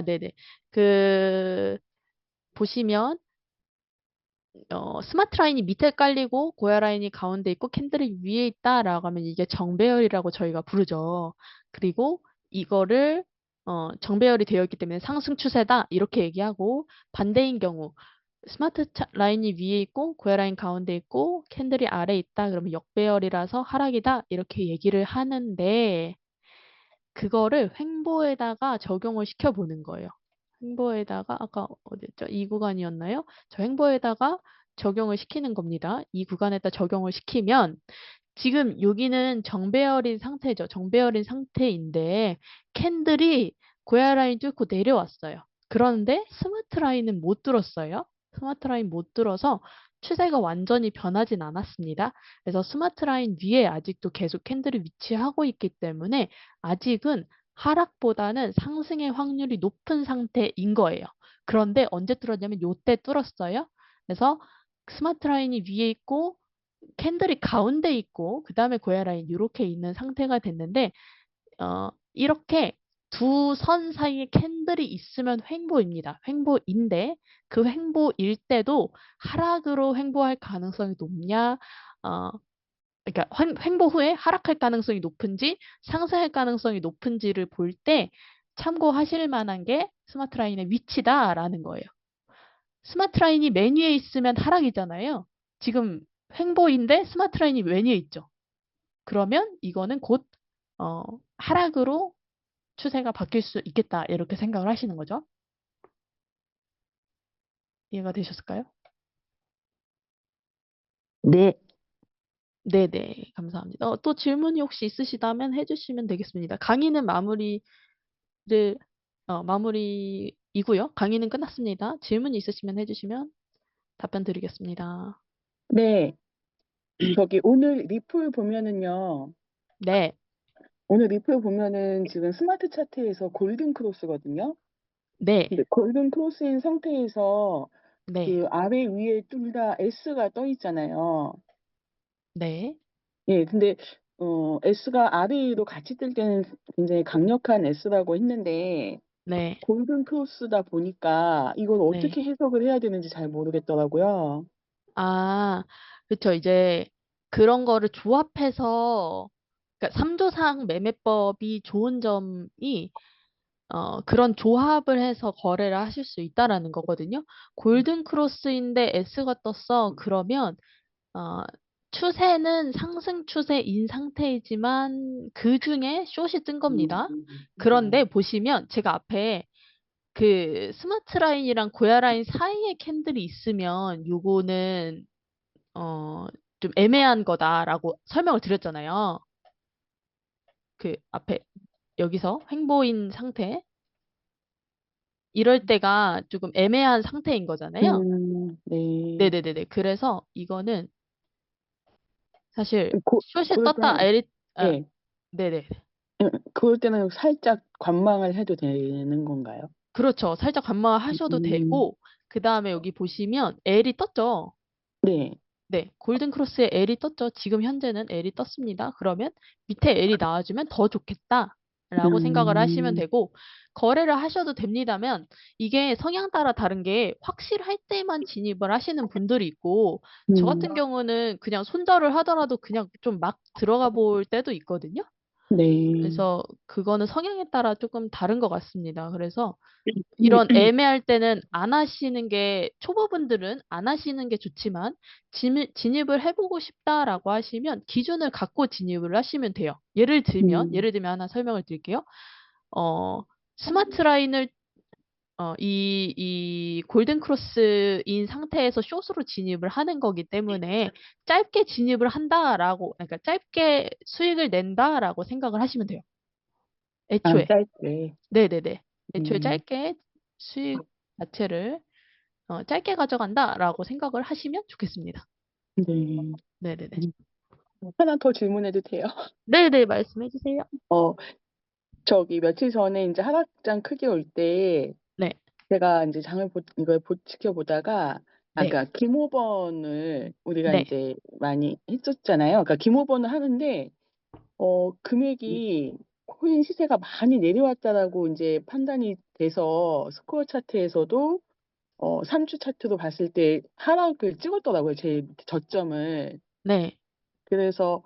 네네. 그, 보시면 스마트 라인이 밑에 깔리고 고야 라인이 가운데 있고 캔들이 위에 있다라고 하면 이게 정배열이라고 저희가 부르죠. 그리고 이거를 정배열이 되어 있기 때문에 상승 추세다 이렇게 얘기하고 반대인 경우 라인이 위에 있고 고야 라인 가운데 있고 캔들이 아래 있다 그러면 역배열이라서 하락이다 이렇게 얘기를 하는데 그거를 횡보에다가 적용을 시켜보는 거예요. 횡보에다가 아까 어디였죠? 이 구간이었나요? 저 횡보에다가 적용을 시키는 겁니다. 이 구간에다 적용을 시키면 지금 여기는 정배열인 상태죠. 정배열인 상태인데 캔들이 고야 라인 뚫고 내려왔어요. 그런데 스마트 라인은 못 들었어요. 스마트 라인 못 들어서 추세가 완전히 변하진 않았습니다. 그래서 스마트 라인 위에 아직도 계속 캔들이 위치하고 있기 때문에 아직은 하락보다는 상승의 확률이 높은 상태인 거예요. 그런데 언제 뚫었냐면 요때 뚫었어요. 그래서 스마트 라인이 위에 있고 캔들이 가운데 있고 그 다음에 고야 라인 이렇게 있는 상태가 됐는데 이렇게 두 선 사이에 캔들이 있으면 횡보입니다. 횡보인데 그 횡보일 때도 하락으로 횡보할 가능성이 높냐? 그러니까 횡보 후에 하락할 가능성이 높은지 상승할 가능성이 높은지를 볼 때 참고하실 만한 게 스마트 라인의 위치다라는 거예요. 스마트 라인이 맨 위에 있으면 하락이잖아요. 지금 횡보인데 스마트 라인이 맨 위에 있죠. 그러면 이거는 곧 하락으로 추세가 바뀔 수 있겠다 이렇게 생각을 하시는 거죠. 이해가 되셨을까요? 네. 네네, 감사합니다. 또 질문이 혹시 있으시다면 해주시면 되겠습니다. 강의는 마무리이고요. 강의는 끝났습니다. 질문이 있으시면 해주시면 답변 드리겠습니다. 네. 저기 오늘 리플 보면은요. 네, 오늘 리플 보면은 지금 스마트 차트에서 골든 크로스거든요. 네, 근데 골든 크로스인 상태에서 네, 그 아래 위에 둘 다 S가 떠 있잖아요. 네, 예, 근데 S가 아래 위로 같이 뜰 때는 굉장히 강력한 S라고 했는데 네, 골든 크로스다 보니까 이걸 네. 어떻게 해석을 해야 되는지 잘 모르겠더라고요. 아, 그쵸. 이제 그런 거를 조합해서, 그러니까 3조상 매매법이 좋은 점이 그런 조합을 해서 거래를 하실 수 있다라는 거거든요. 골든 크로스인데 S가 떴어. 그러면 어, 추세는 상승 추세인 상태이지만 그 중에 숏이 뜬 겁니다. 그런데 보시면 제가 앞에 그 스마트 라인이랑 고야 라인 사이에 캔들이 있으면 요거는 좀 애매한 거다라고 설명을 드렸잖아요. 그 앞에 여기서 횡보인 상태 이럴 때가 조금 애매한 상태인 거잖아요. 네. 네네네네. 그래서 이거는 사실 숏이 그럴 떴다. 때는, 아, 예, 네네. 그럴 때는 살짝 관망을 해도 되는 건가요? 그렇죠. 살짝 관망하셔도 음, 되고 그 다음에 여기 보시면 L이 떴죠. 네. 네, 골든 크로스에 L이 떴죠. 지금 현재는 L이 떴습니다. 그러면 밑에 L이 나와주면 더 좋겠다라고 생각을 하시면 음, 되고 거래를 하셔도 됩니다만 이게 성향 따라 다른 게 확실할 때만 진입을 하시는 분들이 있고 저 음, 같은 경우는 그냥 손절을 하더라도 그냥 좀 막 들어가 볼 때도 있거든요. 네. 그래서 그거는 성향에 따라 조금 다른 것 같습니다. 그래서 이런 애매할 때는 안 하시는 게 초보분들은 안 하시는 게 좋지만 진입을 해보고 싶다라고 하시면 기준을 갖고 진입을 하시면 돼요. 음, 예를 들면 하나 설명을 드릴게요. 어, 스마트 라인을 이 골든 크로스인 상태에서 숏으로 진입을 하는 거기 때문에 짧게 진입을 한다라고 그러니까 짧게 수익을 낸다라고 생각을 하시면 돼요. 애초에. 짧게. 네네네. 애초에 음, 짧게 수익 자체를 짧게 가져간다라고 생각을 하시면 좋겠습니다. 네. 네네네. 음, 하나 더 질문해도 돼요? 네네, 말씀해 주세요. 어, 저기 며칠 전에 이제 하락장 크게 올 때 네, 제가 이제 이걸 지켜보다가 네, 아까 김호번을 우리가 네, 이제 많이 했었잖아요. 그러니까 김호번을 하는데 금액이 코인 시세가 많이 내려왔다라고 이제 판단이 돼서 스코어 차트에서도 3주 차트로 봤을 때 하락을 찍었더라고요. 제 저점을. 네, 그래서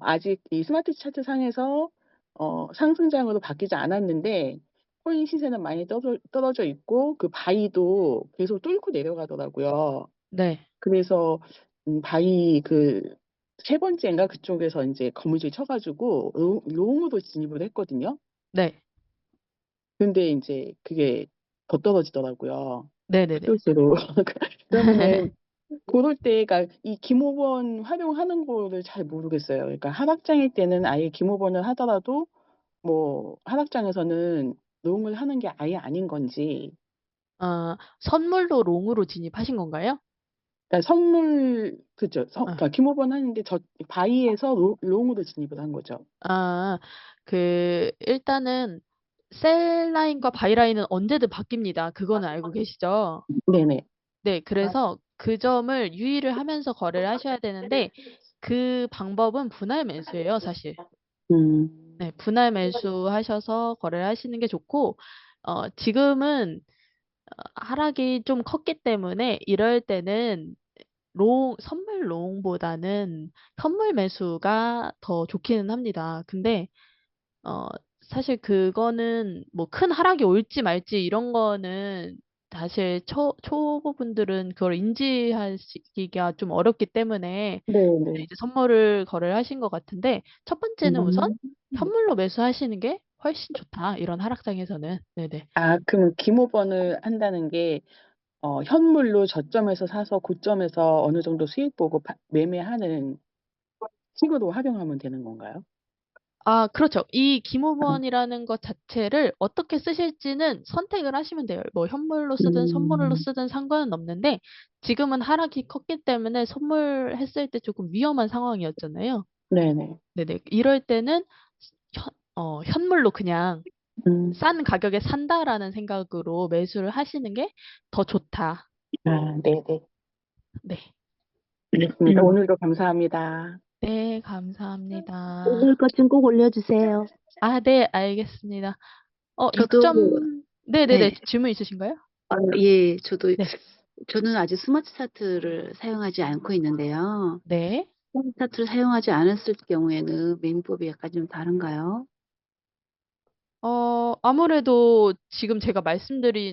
아직 이 스마트 차트 상에서 상승장으로 바뀌지 않았는데 코인 시세는 많이 떨어져 있고 그 바이도 계속 뚫고 내려가더라고요. 네, 그래서 바이 그 세 번째인가 그쪽에서 이제 거물줄 쳐가지고 롱으로 진입을 했거든요. 네, 근데 이제 그게 더 떨어지더라고요. 네네네. 숏으로. 그러면은 고럴 때가 이 김호번 활용하는 거를 잘 모르겠어요. 그러니까 하락장일 때는 아예 김호번을 하더라도 뭐 하락장에서는 롱을 하는 게 아예 아닌 건지. 선물로 롱으로 진입하신 건가요? 그러니까 선물 그죠. 어. 그러니까 김호번 하는데 저 바이에서 롱으로 진입을 한 거죠. 아, 일단은 셀 라인과 바이 라인은 언제든 바뀝니다. 그거는 알고 계시죠? 네네. 네, 그래서 그 점을 유의를 하면서 거래를 하셔야 되는데 그 방법은 분할 매수예요, 사실. 음. 네, 분할 매수 하셔서 거래를 하시는 게 좋고, 지금은 하락이 좀 컸기 때문에 이럴 때는 선물 롱보다는 현물 매수가 더 좋기는 합니다. 근데 어, 사실 그거는 뭐 큰 하락이 올지 말지 이런 거는 사실 초보분들은 그걸 인지하시기가 좀 어렵기 때문에 네네. 이제 선물을 거래를 하신 것 같은데 첫 번째는 우선 음. 현물로 매수하시는 게 훨씬 좋다. 이런 하락장에서는. 네네. 아 그러면 김호번을 한다는 게 현물로 저점에서 사서 고점에서 어느 정도 수익 보고 매매하는 식으로 활용하면 되는 건가요? 아, 그렇죠. 이 아. 기모번이라는 것 자체를 어떻게 쓰실지는 선택을 하시면 돼요. 뭐 현물로 쓰든 선물로 음. 쓰든 상관은 없는데 지금은 하락이 컸기 때문에 선물했을 때 조금 위험한 상황이었잖아요. 네네. 네네. 이럴 때는 현물로 그냥 음. 싼 가격에 산다라는 생각으로 매수를 하시는 게 더 좋다. 아 네네. 네. 알겠습니다. 오늘도 감사합니다. 네, 감사합니다. 오늘 것 좀 꼭 올려주세요. 아, 네, 알겠습니다. 저도, 네네네. 네. 질문 있으신가요? 예, 네. 저는 아직 스마트 차트를 사용하지 않고 있는데요. 네. 스마트 차트를 사용하지 않았을 경우에는 매매법이 약간 좀 다른가요? 아무래도 지금 제가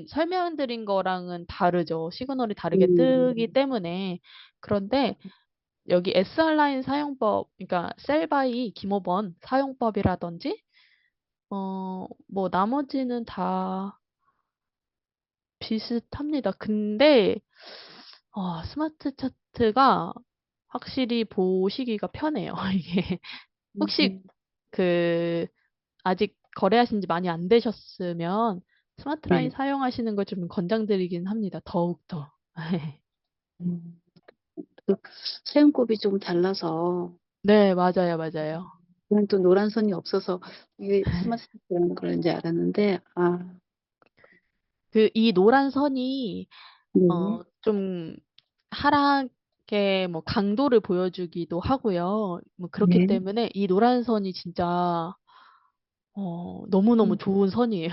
설명드린 거랑은 다르죠. 시그널이 다르게 뜨기 음, 때문에. 그런데 여기 SR라인 사용법, 그러니까 셀바이 기모번 사용법이라든지, 뭐 나머지는 다 비슷합니다. 근데, 스마트 차트가 확실히 보시기가 편해요. 이게 혹시 음, 그 아직 거래하신 지 많이 안 되셨으면 스마트 라인 네. 사용하시는 걸 좀 권장드리긴 합니다. 더욱더. 음, 그 사용법이 좀 달라서, 네, 맞아요, 맞아요. 저는 또 노란 선이 없어서 이게 스마트 차트라는 그런지 알았는데, 이 노란 선이 네. 좀 하락의 뭐 강도를 보여주기도 하고요. 뭐 그렇기 네. 때문에 이 노란 선이 진짜 너무너무 음, 좋은 선이에요.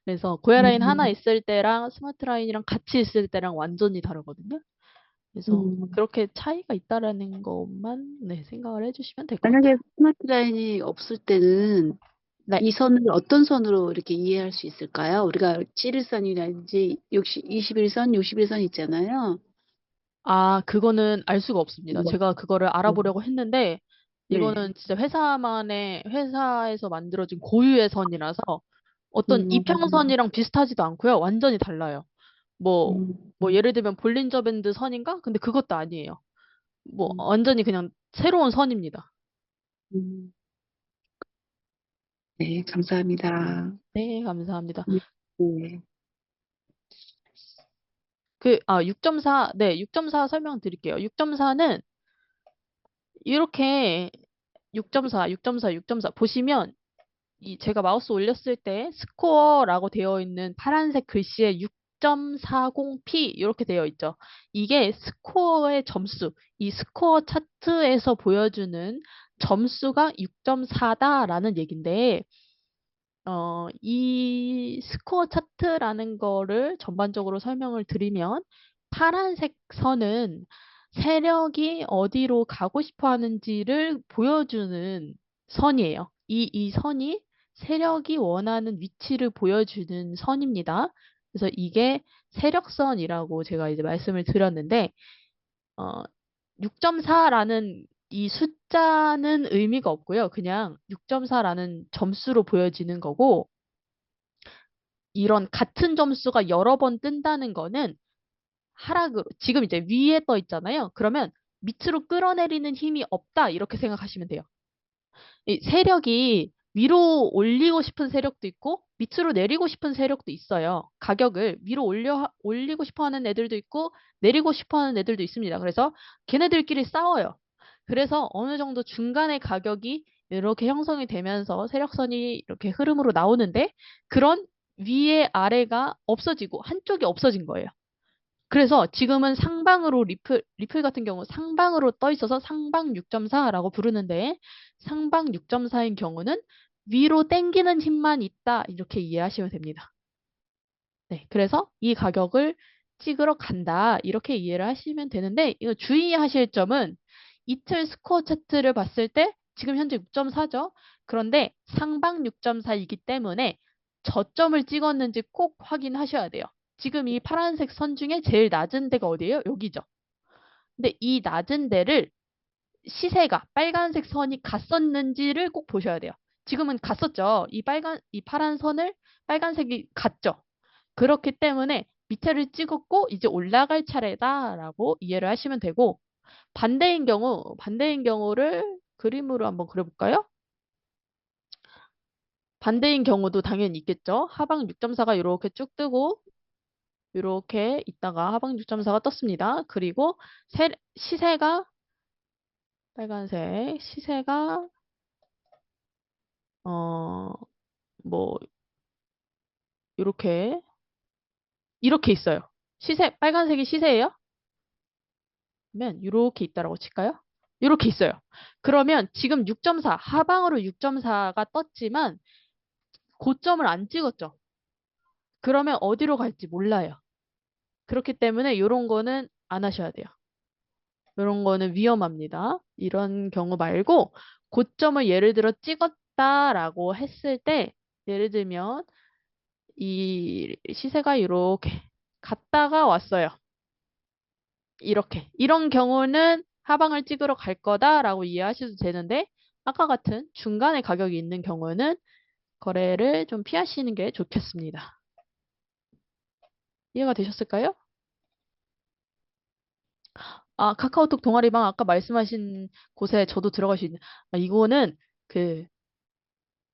그래서 고야 라인 하나 음, 있을 때랑 스마트 라인이랑 같이 있을 때랑 완전히 다르거든요. 그래서 음. 그렇게 차이가 있다라는 것만 네, 생각을 해주시면 될 것 만약에 같아요. 스마트 라인이 없을 때는 네. 이 선을 어떤 선으로 이렇게 이해할 수 있을까요? 우리가 7일선이라든지 21선, 61선 있잖아요. 아, 그거는 알 수가 없습니다. 뭐, 제가 그거를 네. 알아보려고 했는데, 네. 이거는 진짜 회사에서 만들어진 고유의 선이라서 어떤 음, 이평선이랑 비슷하지도 않고요. 완전히 달라요. 뭐, 뭐 음, 예를 들면 볼린저 밴드 선인가? 근데 그것도 아니에요. 뭐 음, 완전히 그냥 새로운 선입니다. 음. 네, 감사합니다. 네, 감사합니다. 네. 네. 6.4, 네, 6.4 설명드릴게요. 6.4는 이렇게 6.4, 6.4, 6.4 보시면 제가 마우스 올렸을 때 스코어라고 되어 있는 파란색 글씨에 6.40p 이렇게 되어 있죠. 이게 스코어의 점수, 이 스코어 차트에서 보여주는 점수가 6.4다라는 얘긴데, 이 스코어 차트라는 거를 전반적으로 설명을 드리면 파란색 선은 세력이 어디로 가고 싶어 하는지를 보여주는 선이에요. 이 선이 세력이 원하는 위치를 보여주는 선입니다. 그래서 이게 세력선이라고 제가 이제 말씀을 드렸는데, 어, 6.4라는 이 숫자는 의미가 없고요. 그냥 6.4라는 점수로 보여지는 거고, 이런 같은 점수가 여러 번 뜬다는 거는 하락으로, 지금 이제 위에 떠 있잖아요. 그러면 밑으로 끌어내리는 힘이 없다. 이렇게 생각하시면 돼요. 이 세력이 위로 올리고 싶은 세력도 있고 밑으로 내리고 싶은 세력도 있어요. 가격을 위로 올리고 싶어 하는 애들도 있고 내리고 싶어 하는 애들도 있습니다. 그래서 걔네들끼리 싸워요. 그래서 어느 정도 중간의 가격이 이렇게 형성이 되면서 세력선이 이렇게 흐름으로 나오는데 그런 위에 아래가 없어지고 한쪽이 없어진 거예요. 그래서 지금은 상방으로 리플 같은 경우 상방으로 떠 있어서 상방 6.4라고 부르는데 상방 6.4인 경우는 위로 당기는 힘만 있다 이렇게 이해하시면 됩니다. 네, 그래서 이 가격을 찍으러 간다 이렇게 이해를 하시면 되는데 이거 주의하실 점은 이틀 스코어 차트를 봤을 때 지금 현재 6.4죠. 그런데 상방 6.4이기 때문에 저점을 찍었는지 꼭 확인하셔야 돼요. 지금 이 파란색 선 중에 제일 낮은 데가 어디예요? 여기죠. 근데 이 낮은 데를 시세가 빨간색 선이 갔었는지를 꼭 보셔야 돼요. 지금은 갔었죠. 이 파란 선을 빨간색이 갔죠. 그렇기 때문에 밑에를 찍었고 이제 올라갈 차례다라고 이해를 하시면 되고 반대인 경우를 그림으로 한번 그려볼까요? 반대인 경우도 당연히 있겠죠. 하방 6.4가 이렇게 쭉 뜨고 이렇게 있다가 하방 6.4가 떴습니다. 그리고 시세가 빨간색 시세가 뭐 이렇게 있어요. 빨간색이 시세예요? 그러면 이렇게 있다라고 칠까요? 이렇게 있어요. 그러면 지금 6.4 하방으로 6.4가 떴지만 고점을 안 찍었죠. 그러면 어디로 갈지 몰라요. 그렇기 때문에 이런 거는 안 하셔야 돼요. 이런 거는 위험합니다. 이런 경우 말고 고점을 예를 들어 찍었다라고 했을 때 예를 들면 이 시세가 이렇게 갔다가 왔어요. 이런 경우는 하방을 찍으러 갈 거다라고 이해하셔도 되는데 아까 같은 중간에 가격이 있는 경우는 거래를 좀 피하시는 게 좋겠습니다. 이해가 되셨을까요? 아, 카카오톡 동아리방 아까 말씀하신 곳에 저도 들어갈 수 있는. 아, 이거는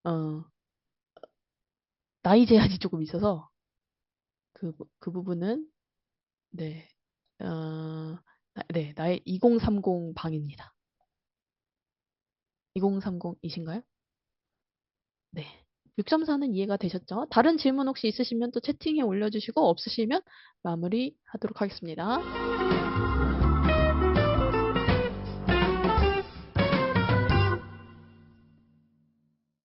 어, 나이 제한이 조금 있어서 그 부분은 네, 네, 나의 2030 방입니다. 2030이신가요? 네. 6.4는 이해가 되셨죠? 다른 질문 혹시 있으시면 또 채팅에 올려주시고 없으시면 마무리하도록 하겠습니다.